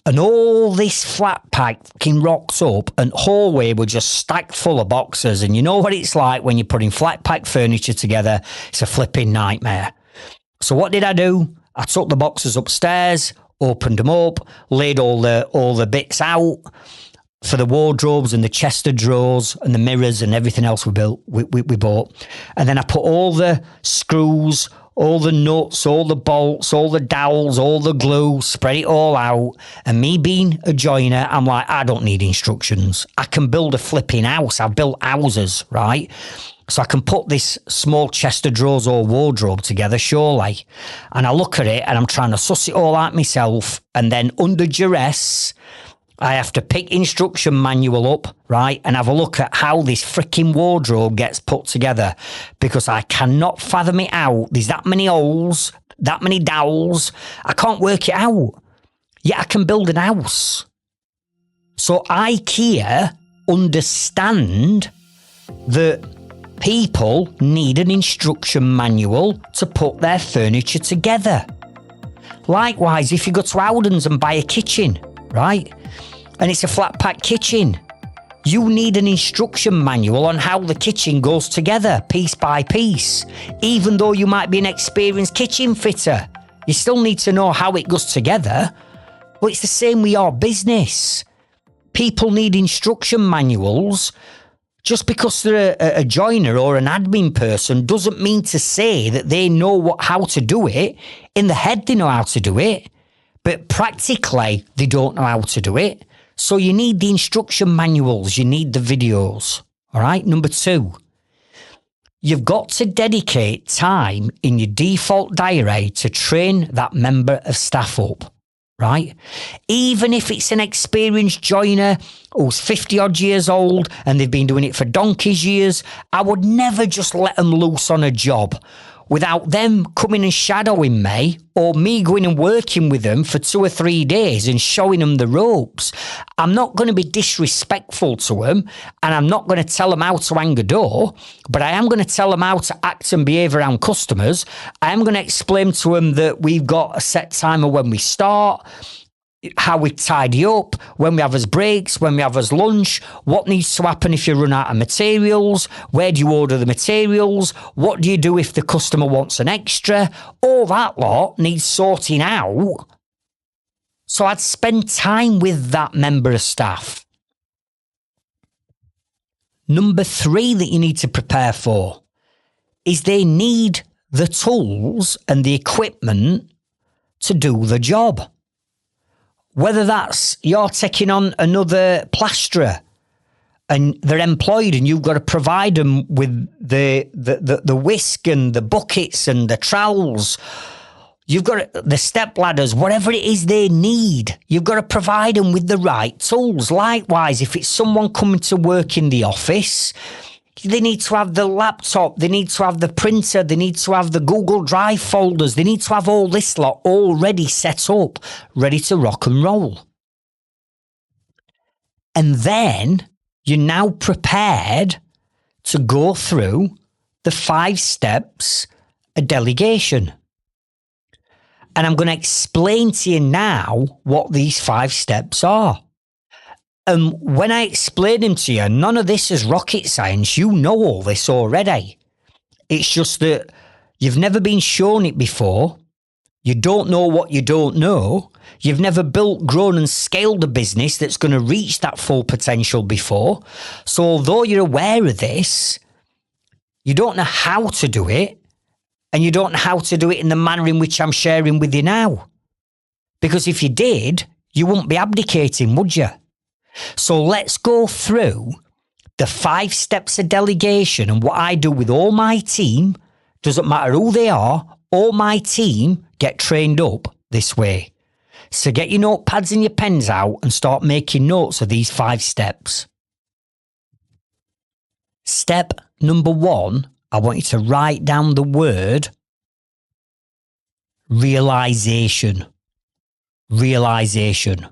And all this flat pack fucking rocked up, and hallway were just stacked full of boxes. And you know what it's like when you're putting flat pack furniture together? It's a flipping nightmare. So what did I do? I took the boxes upstairs, opened them up, laid all the bits out for the wardrobes and the chest of drawers and the mirrors and everything else we bought. And then I put all the screws, all the nuts, all the bolts, all the dowels, all the glue, spread it all out. And me being a joiner, I'm like, I don't need instructions. I can build a flipping house. I've built houses, right? So I can put this small chest of drawers or wardrobe together, surely. And I look at it and I'm trying to suss it all out myself. And then under duress, I have to pick instruction manual up, right, and have a look at how this freaking wardrobe gets put together, because I cannot fathom it out. There's that many holes, that many dowels. I can't work it out. Yet I can build an house. So IKEA understand that people need an instruction manual to put their furniture together. Likewise, if you go to Howdens and buy a kitchen, right, and it's a flat pack kitchen, you need an instruction manual on how the kitchen goes together, piece by piece. Even though you might be an experienced kitchen fitter, you still need to know how it goes together. Well, it's the same with your business. People need instruction manuals. Just because they're a joiner or an admin person doesn't mean to say that they know how to do it. In the head, they know how to do it, but practically, they don't know how to do it. So you need the instruction manuals, you need the videos. All right. Number 2, you've got to dedicate time in your default diary to train that member of staff up. Right? Even if it's an experienced joiner who's 50 odd years old and they've been doing it for donkey's years, I would never just let them loose on a job without them coming and shadowing me, or me going and working with them for 2 or 3 days and showing them the ropes. I'm not going to be disrespectful to them, and I'm not going to tell them how to hang a door, but I am going to tell them how to act and behave around customers. I am going to explain to them that we've got a set timer when we start, how we tidy up, when we have as breaks, when we have as lunch, what needs to happen if you run out of materials, where do you order the materials, what do you do if the customer wants an extra. All that lot needs sorting out. So I'd spend time with that member of staff. Number 3 that you need to prepare for is they need the tools and the equipment to do the job. Whether that's you're taking on another plasterer and they're employed and you've got to provide them with the whisk and the buckets and the trowels, you've got the step ladders, whatever it is they need, you've got to provide them with the right tools. Likewise, if it's someone coming to work in the office, they need to have the laptop, they need to have the printer, they need to have the Google Drive folders, they need to have all this lot already set up, ready to rock and roll. And then you're now prepared to go through the 5 steps of delegation. And I'm going to explain to you now what these 5 steps are. And when I explain them to you, none of this is rocket science. You know all this already. It's just that you've never been shown it before. You don't know what you don't know. You've never built, grown and scaled a business that's going to reach that full potential before. So although you're aware of this, you don't know how to do it. And you don't know how to do it in the manner in which I'm sharing with you now. Because if you did, you wouldn't be abdicating, would you? So let's go through the 5 steps of delegation and what I do with all my team. Doesn't matter who they are, all my team get trained up this way. So get your notepads and your pens out and start making notes of these 5 steps. Step number 1, I want you to write down the word realization. Realization.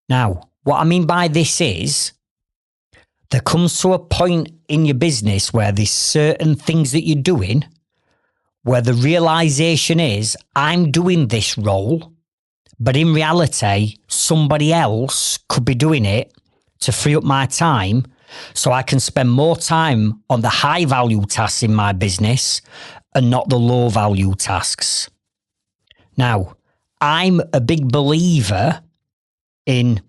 Now, what I mean by this is there comes to a point in your business where there's certain things that you're doing where the realization is, I'm doing this role, but in reality, somebody else could be doing it to free up my time so I can spend more time on the high value tasks in my business and not the low value tasks. Now, I'm a big believer in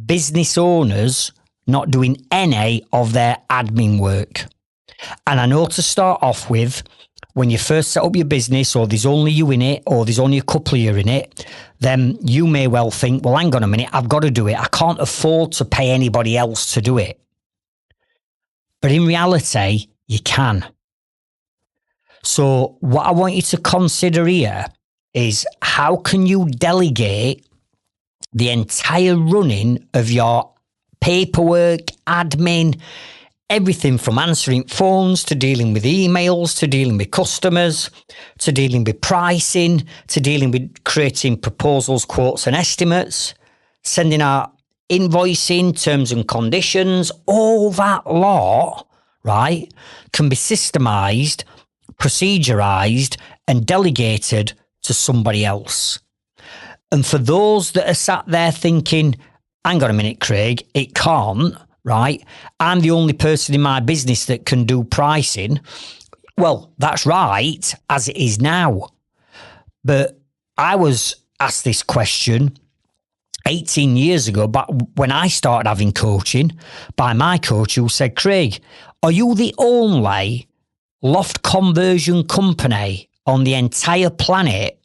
business owners not doing any of their admin work. And I know to start off with, when you first set up your business or there's only you in it or there's only a couple of you in it, then you may well think, well, hang on a minute, I've got to do it. I can't afford to pay anybody else to do it. But in reality, you can. So what I want you to consider here is how can you delegate the entire running of your paperwork, admin, everything from answering phones to dealing with emails, to dealing with customers, to dealing with pricing, to dealing with creating proposals, quotes and estimates, sending out invoicing, terms and conditions, all that lot, right, can be systemised, procedurised and delegated to somebody else. And for those that are sat there thinking, hang on a minute, Craig, it can't, right? I'm the only person in my business that can do pricing. Well, that's right, as it is now. But I was asked this question 18 years ago, but when I started having coaching by my coach who said, Craig, are you the only loft conversion company on the entire planet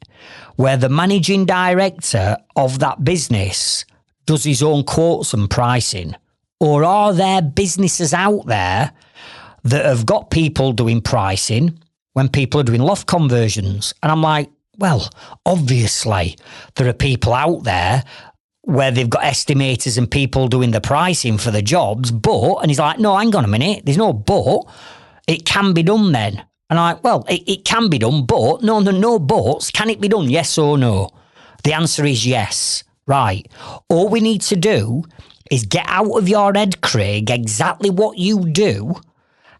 where the managing director of that business does his own quotes and pricing? Or are there businesses out there that have got people doing pricing when people are doing loft conversions? And I'm like, well, obviously there are people out there where they've got estimators and people doing the pricing for the jobs, but, and he's like, no, hang on a minute, there's no but, it can be done then. And I'm like, well, it can be done, but, no buts, can it be done, yes or no? The answer is yes, right. All we need to do is get out of your head, Craig, exactly what you do,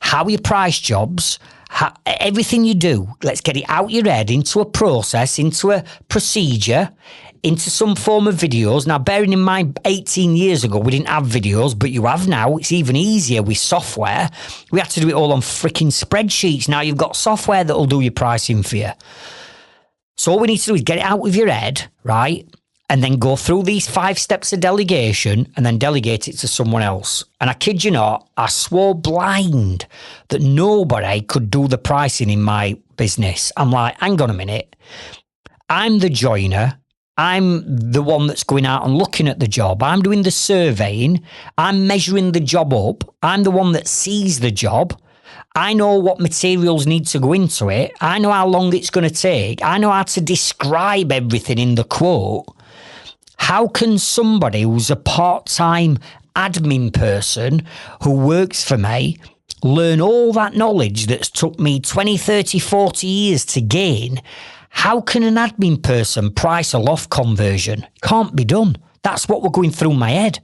how you price jobs, everything you do. Let's get it out your head into a process, into a procedure, into some form of videos. Now, bearing in mind, 18 years ago, we didn't have videos, but you have now. It's even easier with software. We had to do it all on freaking spreadsheets. Now you've got software that'll do your pricing for you. So all we need to do is get it out of your head, right? And then go through these 5 steps of delegation and then delegate it to someone else. And I kid you not, I swore blind that nobody could do the pricing in my business. I'm like, hang on a minute. I'm the joiner. I'm the one that's going out and looking at the job. I'm doing the surveying. I'm measuring the job up. I'm the one that sees the job. I know what materials need to go into it. I know how long it's going to take. I know how to describe everything in the quote. How can somebody who's a part-time admin person who works for me learn all that knowledge that's took me 20, 30, 40 years to gain? How can an admin person price a loft conversion? Can't be done. That's what we're going through my head.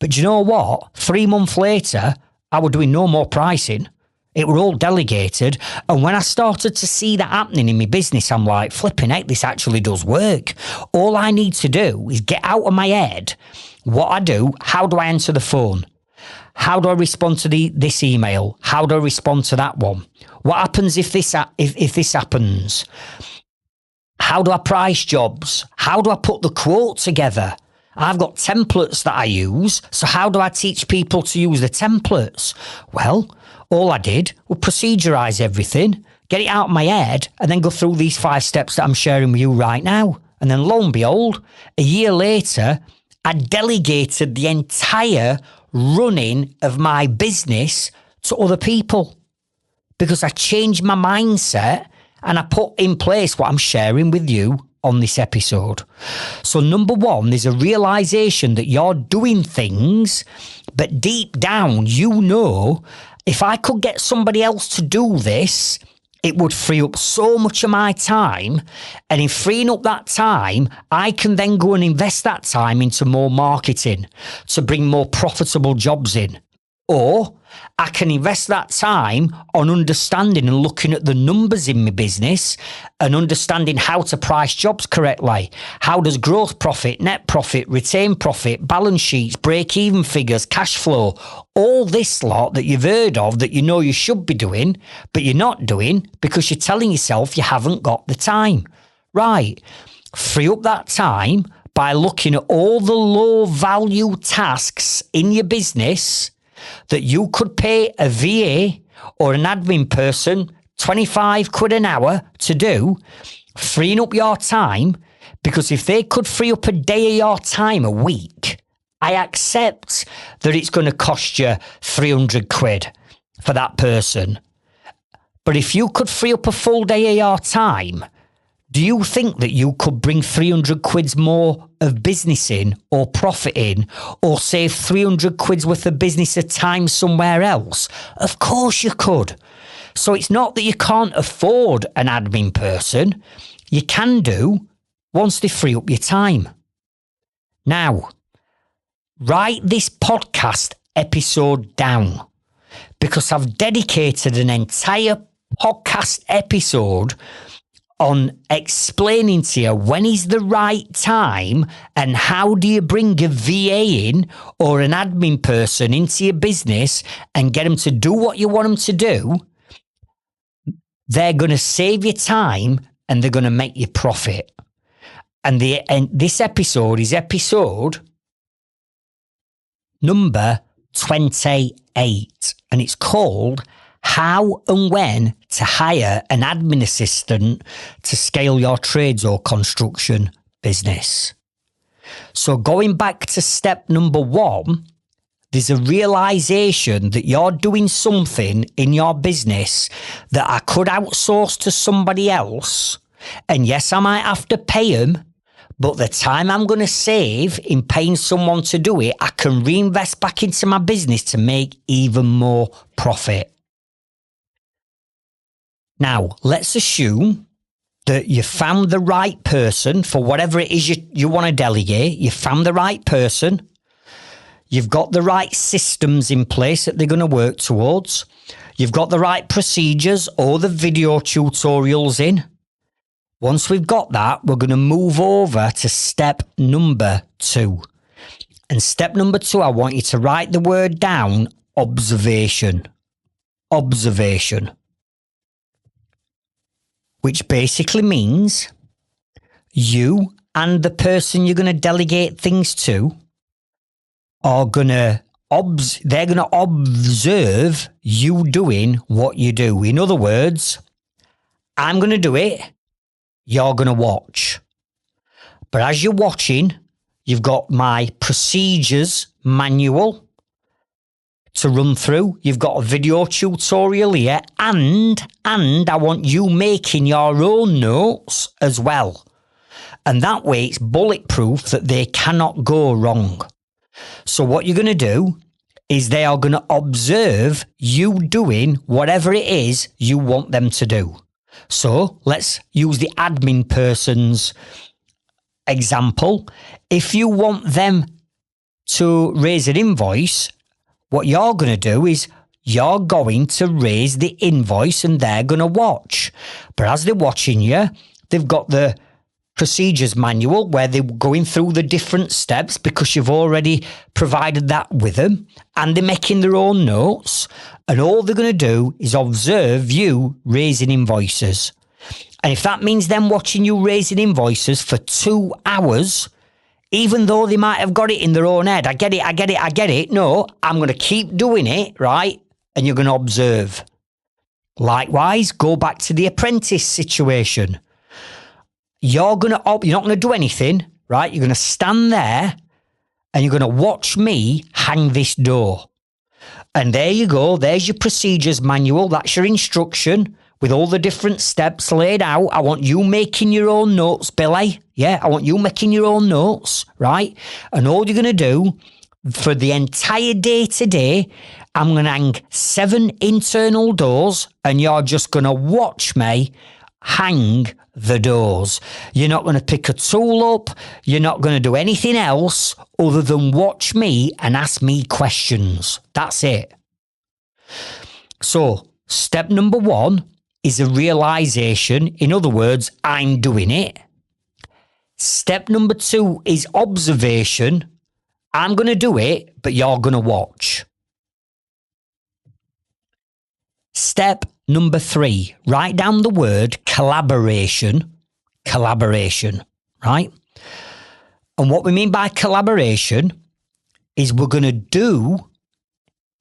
But do you know what? 3 months later, I was doing no more pricing. It were all delegated. And when I started to see that happening in my business, I'm like, flipping heck, this actually does work. All I need to do is get out of my head what I do. How do I answer the phone? How do I respond to this email? How do I respond to that one? What happens if this happens? How do I price jobs? How do I put the quote together? I've got templates that I use. So how do I teach people to use the templates? Well, all I did was procedurize everything, get it out of my head, and then go through these 5 steps that I'm sharing with you right now. And then lo and behold, a year later, I delegated the entire running of my business to other people because I changed my mindset and I put in place what I'm sharing with you on this episode. So number 1, there's a realization that you're doing things, but deep down, you know, if I could get somebody else to do this, it would free up so much of my time. And in freeing up that time, I can then go and invest that time into more marketing to bring more profitable jobs in. Or I can invest that time on understanding and looking at the numbers in my business and understanding how to price jobs correctly. How does gross profit, net profit, retained profit, balance sheets, break-even figures, cash flow, all this lot that you've heard of that you know you should be doing, but you're not doing because you're telling yourself you haven't got the time. Right. Free up that time by looking at all the low-value tasks in your business that you could pay a VA or an admin person 25 quid an hour to do, freeing up your time, because if they could free up a day of your time a week, I accept that it's going to cost you 300 quid for that person. But if you could free up a full day of your time Do you think that you could bring 300 quid's more of business in or profit in or save 300 quid's worth of business at time somewhere else? Of course you could. So it's not that you can't afford an admin person. You can do once they free up your time. Now, write this podcast episode down because I've dedicated an entire podcast episode on explaining to you when is the right time and how do you bring a VA in or an admin person into your business and get them to do what you want them to do. They're going to save you time and they're going to make you profit. And this episode is episode number 28, and it's called How and When to Hire an Admin Assistant to Scale Your Trades or Construction Business. So going back to step number 1, there's a realization that you're doing something in your business that I could outsource to somebody else. And yes, I might have to pay them, but the time I'm going to save in paying someone to do it, I can reinvest back into my business to make even more profit. Now, let's assume that you found the right person for whatever it is you want to delegate. You found the right person. You've got the right systems in place that they're going to work towards. You've got the right procedures or the video tutorials in. Once we've got that, we're going to move over to step number 2. And step number 2, I want you to write the word down, observation. Observation. Which basically means you and the person you're going to delegate things to are going to they're going to observe you doing what you do. In other words, I'm going to do it, you're going to watch. But as you're watching, you've got my procedures manual to run through. You've got a video tutorial here, and I want you making your own notes as well. And that way it's bulletproof that they cannot go wrong. So what you're going to do is they are going to observe you doing whatever it is you want them to do. So let's use the admin person's example. If you want them to raise an invoice, what you're going to do is you're going to raise the invoice and they're going to watch. But as they're watching you, they've got the procedures manual where they're going through the different steps because you've already provided that with them, and they're making their own notes, and all they're going to do is observe you raising invoices. And if that means them watching you raising invoices for 2 hours, even though they might have got it in their own head, I get it. No, I'm going to keep doing it, right? And you're going to observe. Likewise, go back to the apprentice situation. You're not going to do anything, right? You're going to stand there and you're going to watch me hang this door. And there you go. There's your procedures manual. That's your instruction with all the different steps laid out. I want you making your own notes, Billy. Yeah, I want you making your own notes, right? And all you're going to do for the entire day today, I'm going to hang 7 internal doors and you're just going to watch me hang the doors. You're not going to pick a tool up. You're not going to do anything else other than watch me and ask me questions. That's it. So step number 1 is a realization. In other words, I'm doing it. Step number 2 is observation. I'm going to do it, but you're going to watch. Step number 3, write down the word collaboration, right? And what we mean by collaboration is we're going to do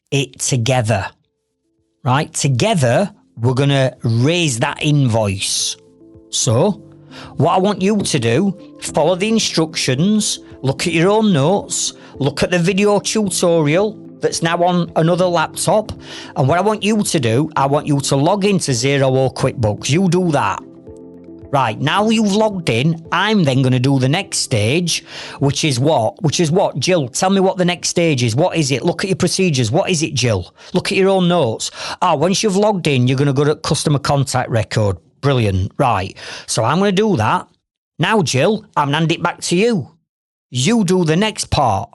it together, right? Together, we're going to raise that invoice. So what I want you to do, follow the instructions, look at your own notes, look at the video tutorial that's now on another laptop. And what I want you to do, I want you to log into Xero or QuickBooks. You do that, Right, now you've logged in, I'm then going to do the next stage, which is what? Jill, tell me what the next stage is. What is it? Look at your procedures. What is it, Jill? Look at your own notes. Once you've logged in, you're going to go to customer contact record. Brilliant. Right, so I'm going to do that. Now, Jill, I'm going to hand it back to you. You do the next part.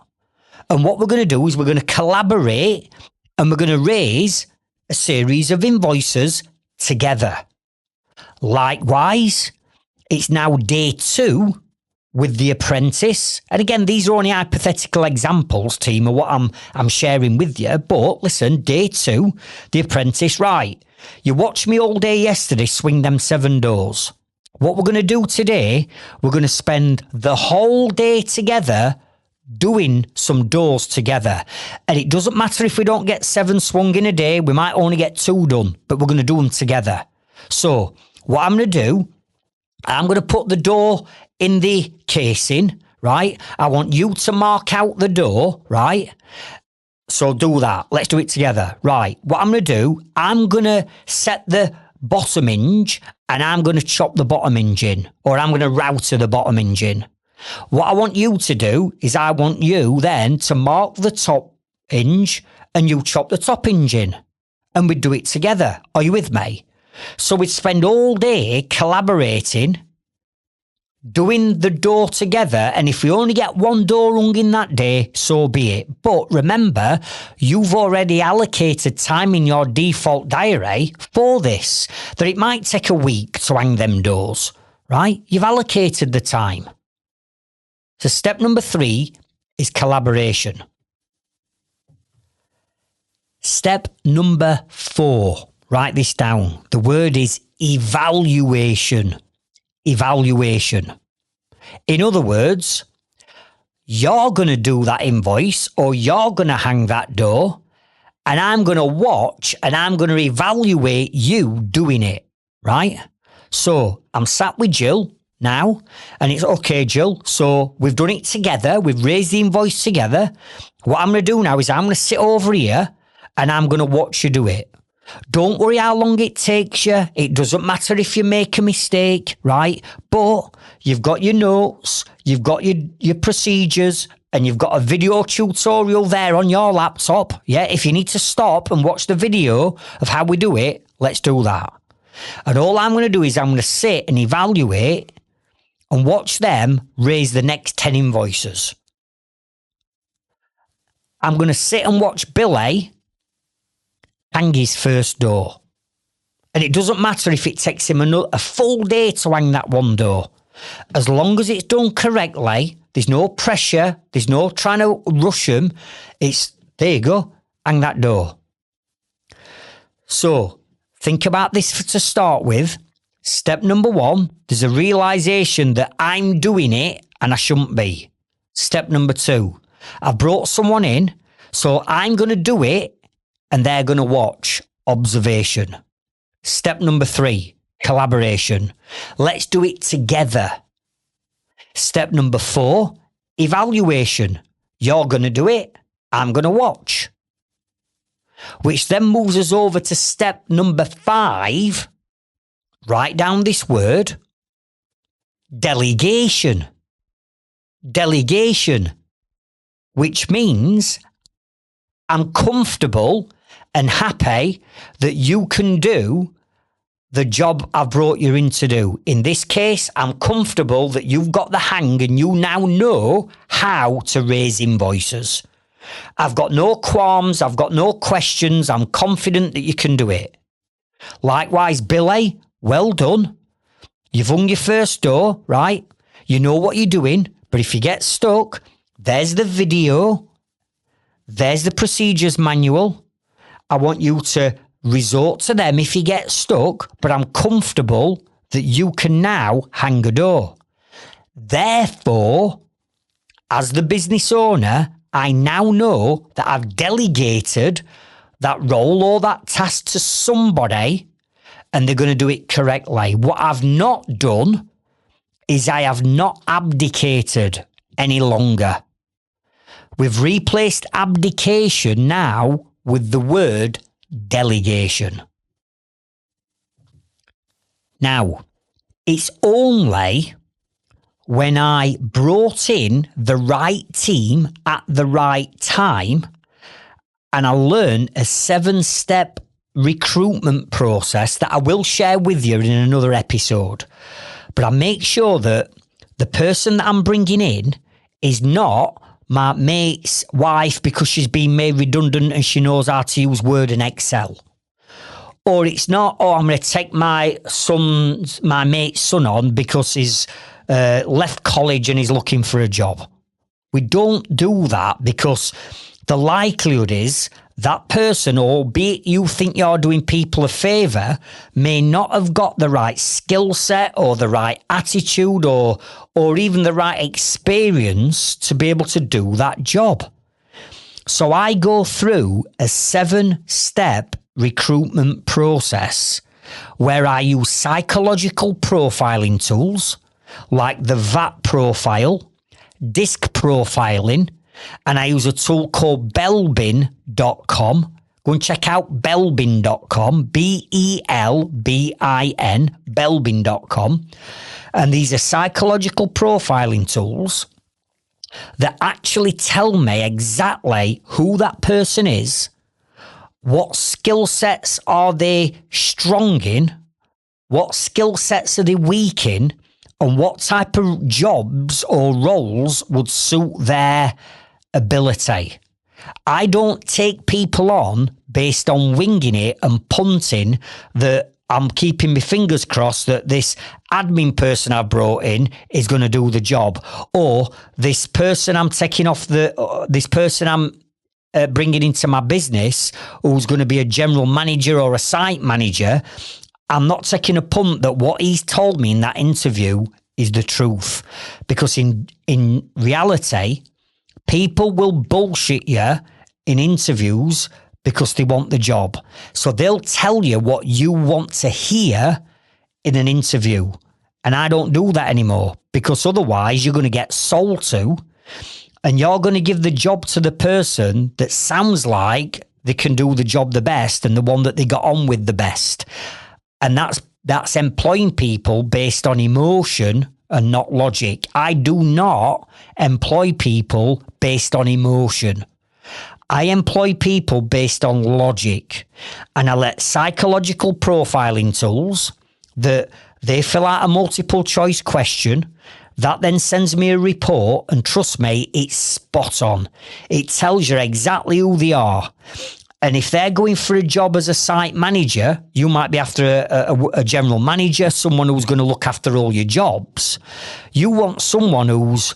And what we're going to do is we're going to collaborate and we're going to raise a series of invoices together. Likewise, it's now day 2 with the apprentice. And again, these are only hypothetical examples, team, of what I'm sharing with you. But listen, day 2, the apprentice, right. You watched me all day yesterday swing them 7 doors. What we're going to do today, we're going to spend the whole day together doing some doors together. And it doesn't matter if we don't get 7 swung in a day, we might only get 2 done, but we're going to do them together. So what I'm going to do, I'm going to put the door in the casing, right? I want you to mark out the door, right? So do that. Let's do it together. Right. What I'm going to do, I'm going to set the bottom hinge and I'm going to chop the bottom hinge in, or I'm going to router the bottom hinge in. What I want you to do is I want you then to mark the top hinge and you chop the top hinge in, and we do it together. Are you with me? So we'd spend all day collaborating, doing the door together, and if we only get 1 door hung in that day, so be it. But remember, you've already allocated time in your default diary for this, that it might take a week to hang them doors, right? You've allocated the time. So step number 3 is collaboration. Step number 4, write this down. The word is evaluation. Evaluation. In other words, you're going to do that invoice or you're going to hang that door, and I'm going to watch and I'm going to evaluate you doing it, right? So I'm sat with Jill now and it's okay, Jill. So we've done it together. We've raised the invoice together. What I'm going to do now is I'm going to sit over here and I'm going to watch you do it. Don't worry how long it takes you. It doesn't matter if you make a mistake, right? But you've got your notes, you've got your procedures, and you've got a video tutorial there on your laptop. Yeah, if you need to stop and watch the video of how we do it, let's do that. And all I'm going to do is I'm going to sit and evaluate and watch them raise the next 10 invoices. I'm going to sit and watch Billy hang his first door. And it doesn't matter if it takes him a full day to hang that 1 door. As long as it's done correctly, there's no pressure, there's no trying to rush him. It's, there you go, hang that door. So, think about this to start with. Step number 1, there's a realisation that I'm doing it and I shouldn't be. Step number 2, I've brought someone in, so I'm going to do it and they're going to watch. Observation. Step number 3, collaboration. Let's do it together. Step number 4, evaluation. You're going to do it, I'm going to watch. Which then moves us over to step number 5. Write down this word. Delegation. Delegation. Which means I'm comfortable and happy that you can do the job I've brought you in to do. In this case, I'm comfortable that you've got the hang and you now know how to raise invoices. I've got no qualms, I've got no questions, I'm confident that you can do it. Likewise, Billy, well done. You've hung your first door, right? You know what you're doing, but if you get stuck, there's the video. There's the procedures manual. I want you to resort to them if you get stuck, but I'm comfortable that you can now hang a door. Therefore, as the business owner, I now know that I've delegated that role or that task to somebody and they're going to do it correctly. What I've not done is I have not abdicated any longer. We've replaced abdication now with the word delegation. Now, It's only when I brought in the right team at the right time and I learned a 7-step recruitment process that I will share with you in another episode. But I make sure that the person that I'm bringing in is not my mate's wife because she's been made redundant and she knows how to use Word and Excel. Or it's not, I'm going to take my mate's son on because he's left college and he's looking for a job. We don't do that because the likelihood is that person, albeit you think you're doing people a favour, may not have got the right skill set or the right attitude or even the right experience to be able to do that job. So I go through a 7-step recruitment process where I use psychological profiling tools like the VAT profile, disc profiling, and I use a tool called belbin.com. Go and check out belbin.com, Belbin, belbin.com. And these are psychological profiling tools that actually tell me exactly who that person is, what skill sets are they strong in, what skill sets are they weak in, and what type of jobs or roles would suit their ability. I don't take people on based on winging it and punting that I'm keeping my fingers crossed that this admin person I brought in is going to do the job, or this person I'm taking off this person I'm bringing into my business who's going to be a general manager or a site manager. I'm not taking a punt that what he's told me in that interview is the truth, because in reality, people will bullshit you in interviews because they want the job. So they'll tell you what you want to hear in an interview. And I don't do that anymore, because otherwise you're going to get sold to and you're going to give the job to the person that sounds like they can do the job the best and the one that they got on with the best. And that's employing people based on emotion and not logic. I do not employ people based on emotion. I employ people based on logic, and I let psychological profiling tools that they fill out a multiple choice question that then sends me a report, and trust me, it's spot on. It tells you exactly who they are. And if they're going for a job as a site manager, you might be after a general manager, someone who's going to look after all your jobs. You want someone who's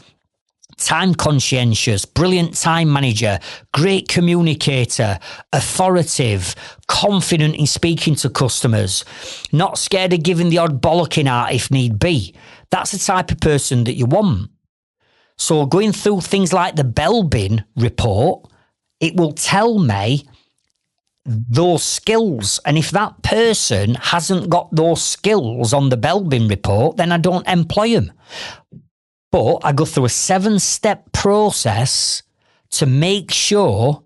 time conscientious, brilliant time manager, great communicator, authoritative, confident in speaking to customers, not scared of giving the odd bollocking out if need be. That's the type of person that you want. So going through things like the Belbin report, it will tell me those skills. And if that person hasn't got those skills on the Belbin report, then I don't employ them. But I go through a 7-step process to make sure,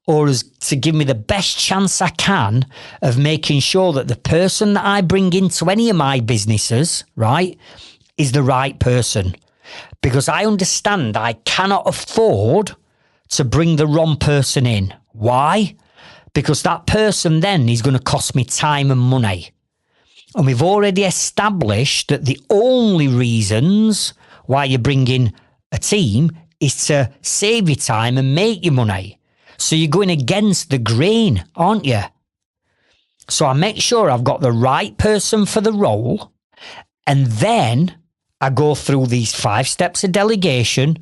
or to give me the best chance I can of making sure that the person that I bring into any of my businesses, right, is the right person. Because I understand I cannot afford to bring the wrong person in. Why? Because that person then is going to cost me time and money. And we've already established that the only reasons why you bring in a team is to save you time and make you money. So you're going against the grain, aren't you? So I make sure I've got the right person for the role, and then I go through these 5 steps of delegation,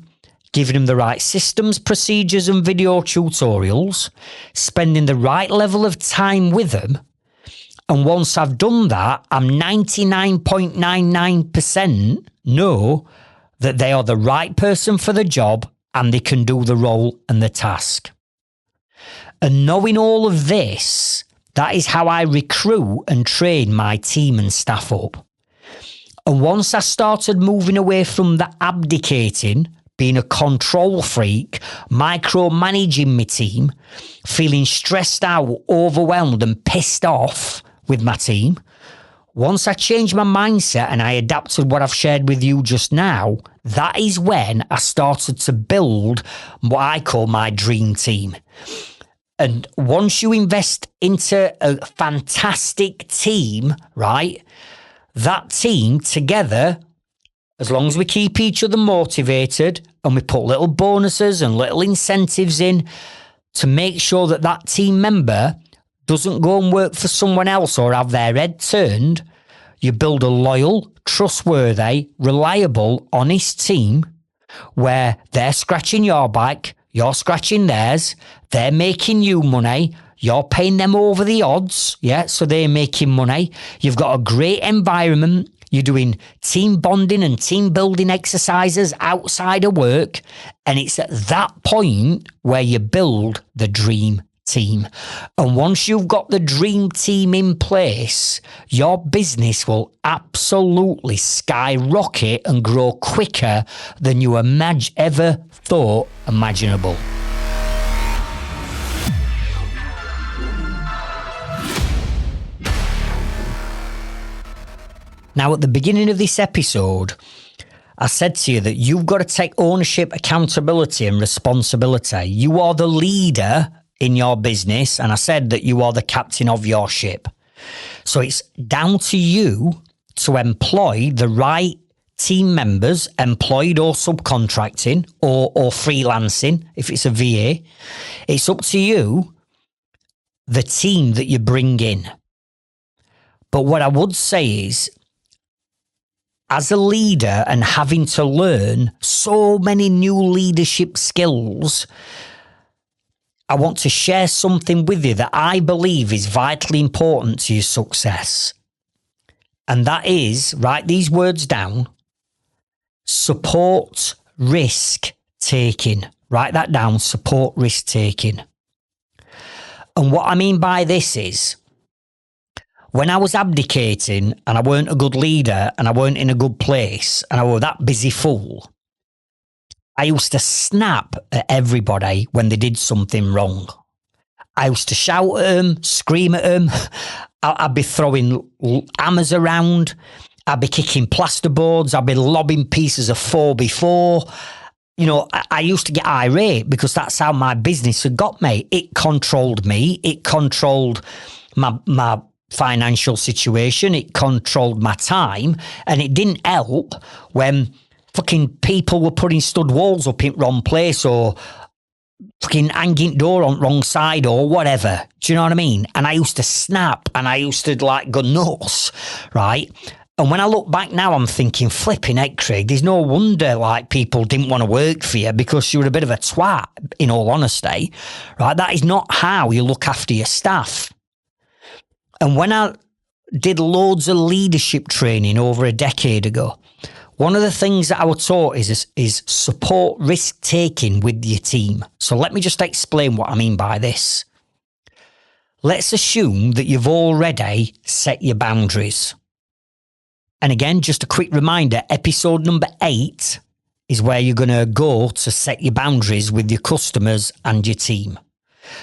giving them the right systems, procedures and video tutorials, spending the right level of time with them. And once I've done that, I'm 99.99% know that they are the right person for the job and they can do the role and the task. And knowing all of this, that is how I recruit and train my team and staff up. And once I started moving away from the abdicating, being a control freak, micromanaging my team, feeling stressed out, overwhelmed and pissed off with my team, Once I changed my mindset and I adapted what I've shared with you just now, that is when I started to build what I call my dream team. And once you invest into a fantastic team, right, that team together, as long as we keep each other motivated and we put little bonuses and little incentives in to make sure that that team member doesn't go and work for someone else or have their head turned, you build a loyal, trustworthy, reliable, honest team where they're scratching your back, you're scratching theirs, they're making you money, you're paying them over the odds, yeah, so they're making money. You've got a great environment. You're doing team bonding and team building exercises outside of work. And it's at that point where you build the dream team. And once you've got the dream team in place, your business will absolutely skyrocket and grow quicker than you ever thought imaginable. Now, at the beginning of this episode, I said to you that you've got to take ownership, accountability, and responsibility. You are the leader in your business, and I said that you are the captain of your ship. So it's down to you to employ the right team members, employed or subcontracting or freelancing, if it's a VA. It's up to you, the team that you bring in. But what I would say is, as a leader and having to learn so many new leadership skills, I want to share something with you that I believe is vitally important to your success. And that is, write these words down, support risk taking. Write that down, support risk taking. And what I mean by this is, when I was abdicating and I weren't a good leader and I weren't in a good place and I was that busy fool, I used to snap at everybody when they did something wrong. I used to shout at them, scream at them. I'd be throwing hammers around. I'd be kicking plasterboards. I'd be lobbing pieces of 4x4. You know, I used to get irate because that's how my business had got me. It controlled me. It controlled my financial situation. It controlled my time. And it didn't help when fucking people were putting stud walls up in wrong place or fucking hanging door on wrong side or whatever. Do you know what I mean? And I used to snap and I used to like go nuts, right? And when I look back now, I'm thinking, flipping heck, Craig, there's no wonder like people didn't want to work for you because you were a bit of a twat, in all honesty, right? That is not how you look after your staff. And when I did loads of leadership training over a decade ago, one of the things that I was taught is support risk taking with your team. So let me just explain what I mean by this. Let's assume that you've already set your boundaries. And again, just a quick reminder, episode number 8 is where you're going to go to set your boundaries with your customers and your team.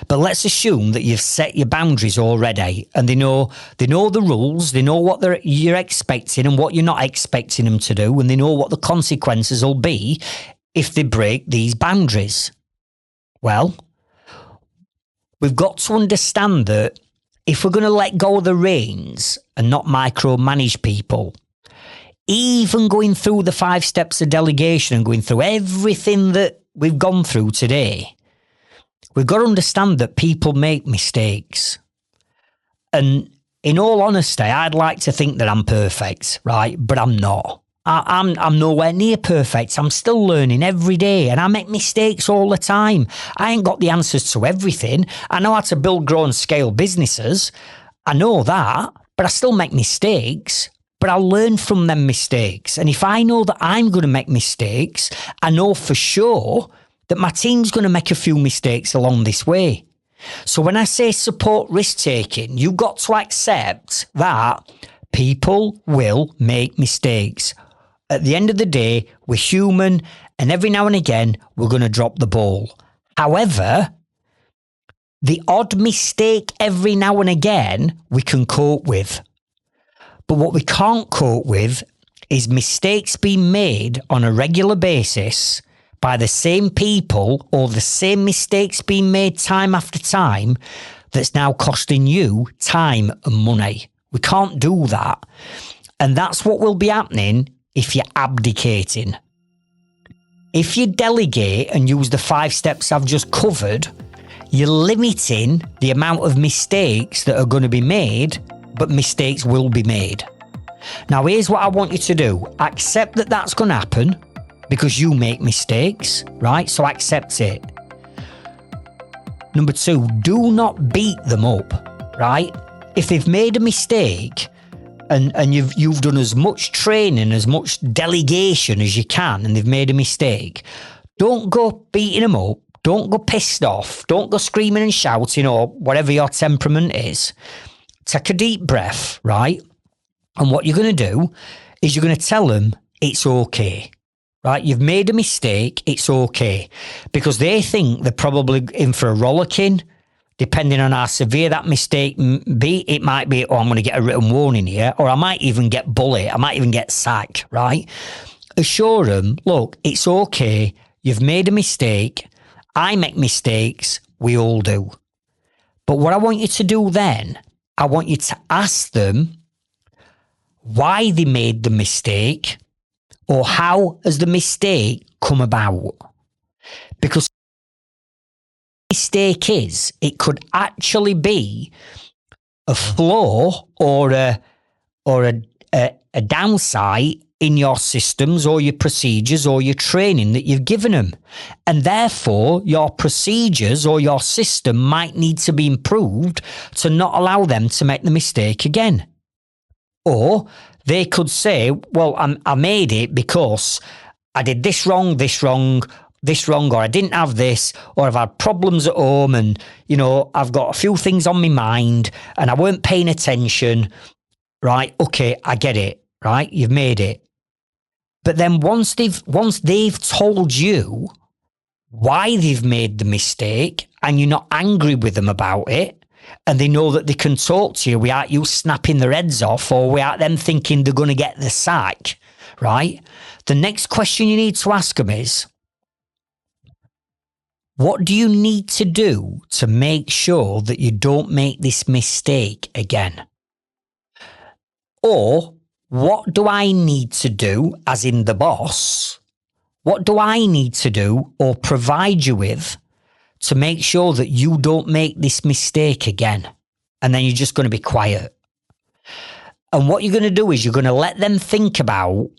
But let's assume that you've set your boundaries already and they know the rules, they know what you're expecting and what you're not expecting them to do, and they know what the consequences will be if they break these boundaries. Well, we've got to understand that if we're going to let go of the reins and not micromanage people, even going through the 5 steps of delegation and going through everything that we've gone through today, we've got to understand that people make mistakes. And in all honesty, I'd like to think that I'm perfect, right? But I'm not. I'm nowhere near perfect. I'm still learning every day and I make mistakes all the time. I ain't got the answers to everything. I know how to build, grow and scale businesses. I know that, but I still make mistakes. But I'll learn from them mistakes. And if I know that I'm going to make mistakes, I know for sure that my team's going to make a few mistakes along this way. So when I say support risk-taking, you've got to accept that people will make mistakes. At the end of the day, we're human, and every now and again, we're going to drop the ball. However, the odd mistake every now and again, we can cope with. But what we can't cope with is mistakes being made on a regular basis by the same people, or the same mistakes being made time after time that's now costing you time and money. We can't do that. And that's what will be happening if you're abdicating. If you delegate and use the 5 steps I've just covered, you're limiting the amount of mistakes that are going to be made, but mistakes will be made. Now, here's what I want you to do. Accept that that's going to happen because you make mistakes, right? So accept it. Number 2, do not beat them up, right? If they've made a mistake and you've done as much training, as much delegation as you can, and they've made a mistake, don't go beating them up. Don't go pissed off. Don't go screaming and shouting or whatever your temperament is. Take a deep breath, right? And what you're going to do is you're going to tell them it's okay, right? You've made a mistake. It's okay. Because they think they're probably in for a rollicking. Depending on how severe that mistake be, it might be, oh, I'm going to get a written warning here, or I might even get bullied. I might even get sacked, right? Assure them, look, it's okay. You've made a mistake. I make mistakes. We all do. But what I want you to do then, I want you to ask them why they made the mistake, or how has the mistake come about. Because mistake is, it could actually be a flaw or a downside in your systems or your procedures or your training that you've given them. And therefore, your procedures or your system might need to be improved to not allow them to make the mistake again. Or they could say, well, I made it because I did this wrong, or I didn't have this, or I've had problems at home and, I've got a few things on my mind and I weren't paying attention. Right? Okay, I get it. Right? You've made it. But then once they've told you why they've made the mistake and you're not angry with them about it, and they know that they can talk to you without you snapping their heads off or without them thinking they're going to get the sack, right? The next question you need to ask them is, what do you need to do to make sure that you don't make this mistake again? Or what do I need to do, as in the boss? What do I need to do or provide you with to make sure that you don't make this mistake again? And then you're just going to be quiet. And what you're going to do is you're going to let them think about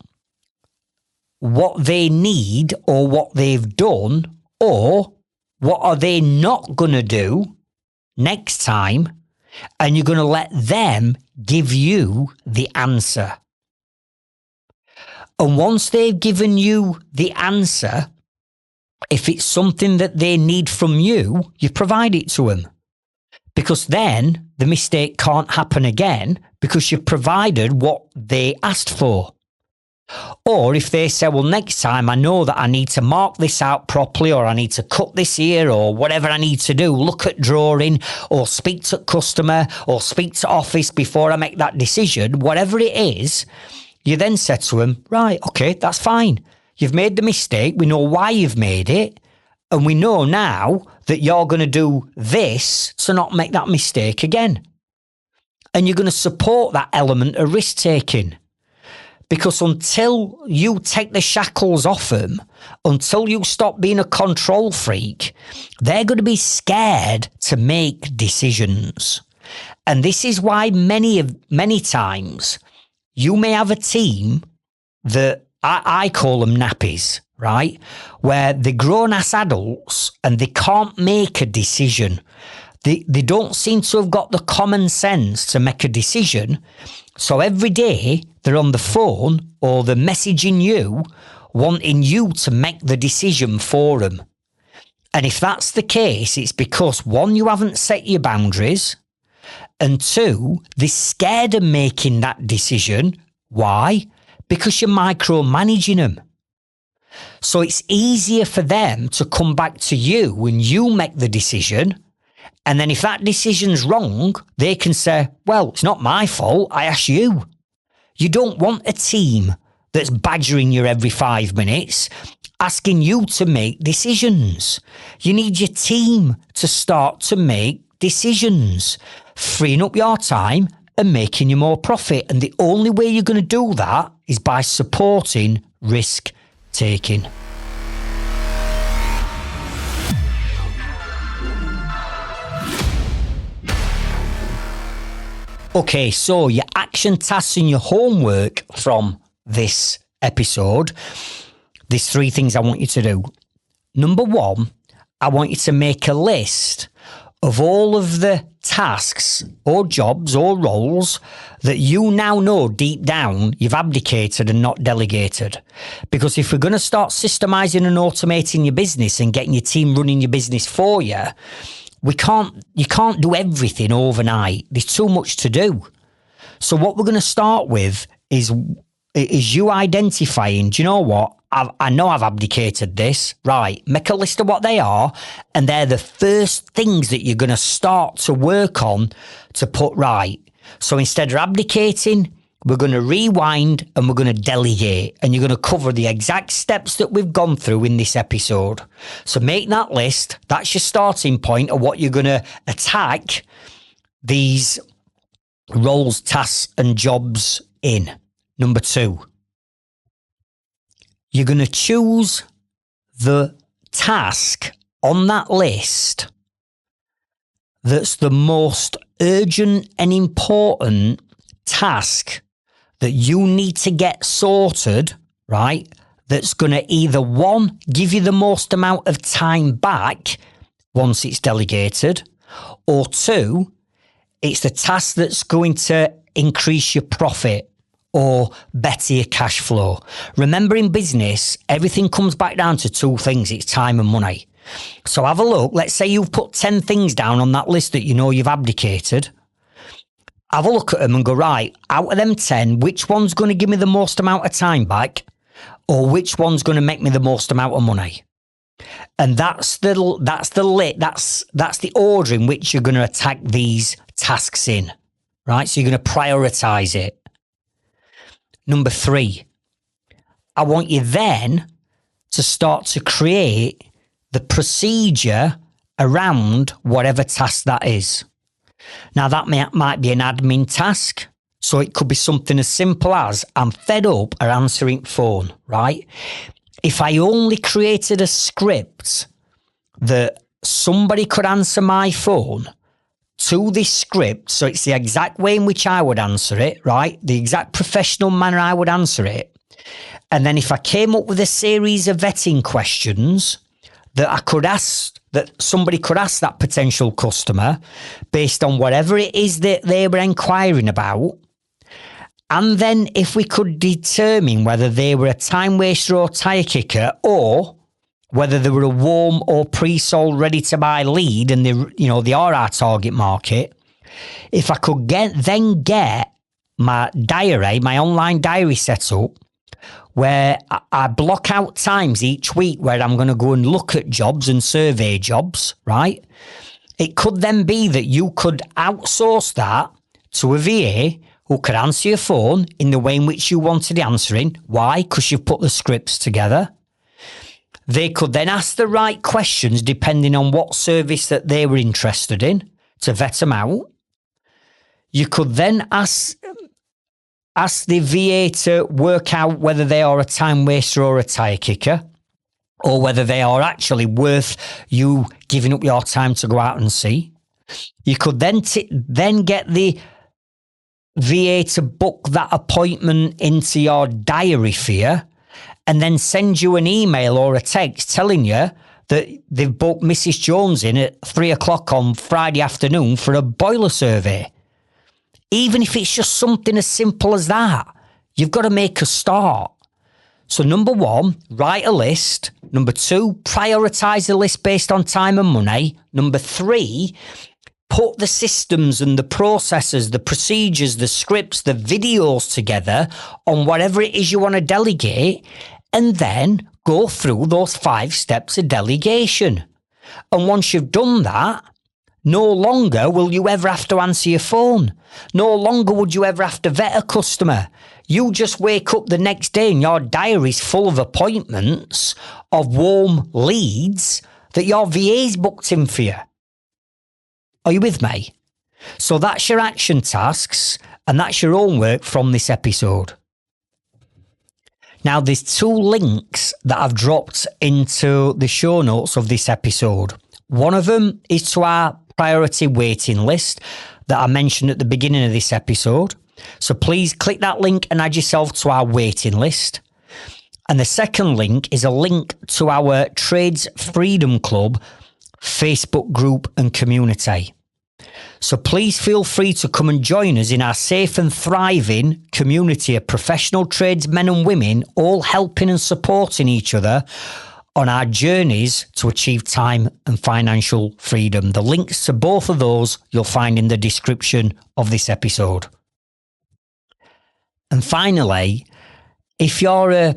what they need or what they've done, or what are they not going to do next time? And you're going to let them give you the answer. And once they've given you the answer, if it's something that they need from you, you provide it to them. Because then the mistake can't happen again because you've provided what they asked for. Or if they say, well, next time I know that I need to mark this out properly, or I need to cut this here, or whatever I need to do, look at drawing, or speak to customer, or speak to office before I make that decision, whatever it is, you then said to them, right, okay, that's fine. You've made the mistake. We know why you've made it. And we know now that you're going to do this to not make that mistake again. And you're going to support that element of risk taking. Because until you take the shackles off them, until you stop being a control freak, they're going to be scared to make decisions. And this is why many times you may have a team that I call them nappies, right? Where they're grown-ass adults and they can't make a decision. They don't seem to have got the common sense to make a decision. So every day they're on the phone or they're messaging you, wanting you to make the decision for them. And if that's the case, it's because, one, you haven't set your boundaries, and two, they're scared of making that decision. Why? Because you're micromanaging them. So it's easier for them to come back to you when you make the decision. And then if that decision's wrong, they can say, well, it's not my fault. I asked you. You don't want a team that's badgering you every 5 minutes, asking you to make decisions. You need your team to start to make decisions, freeing up your time and making you more profit. And the only way you're going to do that is by supporting risk taking. Okay, so your action tasks and your homework from this episode. There's 3 things I want you to do. Number 1, I want you to make a list of all of the tasks or jobs or roles that you now know deep down you've abdicated and not delegated. Because if we're going to start systemizing and automating your business and getting your team running your business for you, you can't do everything overnight. There's too much to do. So what we're going to start with is you identifying, do you know what? I know I've abdicated this. Right. Make a list of what they are. And they're the first things that you're going to start to work on to put right. So instead of abdicating, we're going to rewind and we're going to delegate. And you're going to cover the exact steps that we've gone through in this episode. So make that list. That's your starting point of what you're going to attack these roles, tasks and jobs in. Number 2. You're going to choose the task on that list that's the most urgent and important task that you need to get sorted, right? That's going to either 1, give you the most amount of time back once it's delegated, or 2, it's the task that's going to increase your profit or better your cash flow. Remember, in business, everything comes back down to 2 things. It's time and money. So have a look. Let's say you've put 10 things down on that list that you know you've abdicated. Have a look at them and go, right, out of them 10, which one's going to give me the most amount of time back, or which one's going to make me the most amount of money? And that's the order in which you're going to attack these tasks in, right? So you're going to prioritize it. Number 3, I want you then to start to create the procedure around whatever task that is. Now, that might be an admin task. So it could be something as simple as I'm fed up of answering phone, right? If I only created a script that somebody could answer my phone to this script, so it's the exact way in which I would answer it, right? The exact professional manner I would answer it. And then if I came up with a series of vetting questions that I could ask, that somebody could ask that potential customer based on whatever it is that they were inquiring about. And then if we could determine whether they were a time waster or tire kicker, or whether they were a warm or pre-sold ready to buy lead and they are our target market. If I could get my diary, my online diary set up, where I block out times each week where I'm going to go and look at jobs and survey jobs, right? It could then be that you could outsource that to a VA who could answer your phone in the way in which you wanted it answering. Why? Because you've put the scripts together. They could then ask the right questions depending on what service that they were interested in to vet them out. You could then ask the VA to work out whether they are a time waster or a tire kicker, or whether they are actually worth you giving up your time to go out and see. You could then get the VA to book that appointment into your diary for you, and then send you an email or a text telling you that they've booked Mrs. Jones in at 3:00 on Friday afternoon for a boiler survey. Even if it's just something as simple as that, you've got to make a start. So number 1, write a list. Number 2, prioritize the list based on time and money. Number 3, put the systems and the processes, the procedures, the scripts, the videos together on whatever it is you want to delegate, and then go through those 5 steps of delegation. And once you've done that, no longer will you ever have to answer your phone. No longer would you ever have to vet a customer. You just wake up the next day and your diary's full of appointments of warm leads that your VA's booked in for you. Are you with me? So that's your action tasks and that's your homework from this episode. Now, there's 2 links that I've dropped into the show notes of this episode. One of them is to our priority waiting list that I mentioned at the beginning of this episode. So please click that link and add yourself to our waiting list. And the second link is a link to our Trades Freedom Club Facebook group and community. So please feel free to come and join us in our safe and thriving community of professional tradesmen and women, all helping and supporting each other on our journeys to achieve time and financial freedom. The links to both of those you'll find in the description of this episode. And finally, if you're a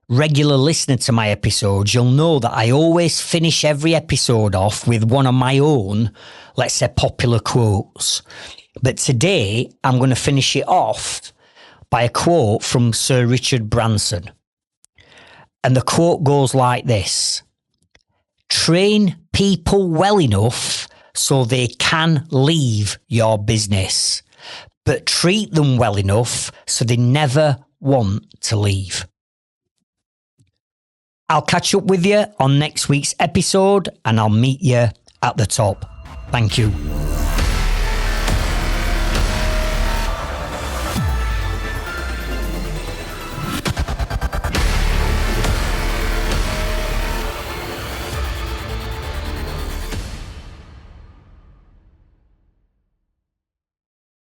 regular listener to my episodes, you'll know that I always finish every episode off with one of my own, let's say, popular quotes. But today, I'm going to finish it off by a quote from Sir Richard Branson. And the quote goes like this: "Train people well enough so they can leave your business, but treat them well enough so they never want to leave." I'll catch up with you on next week's episode and I'll meet you at the top. Thank you.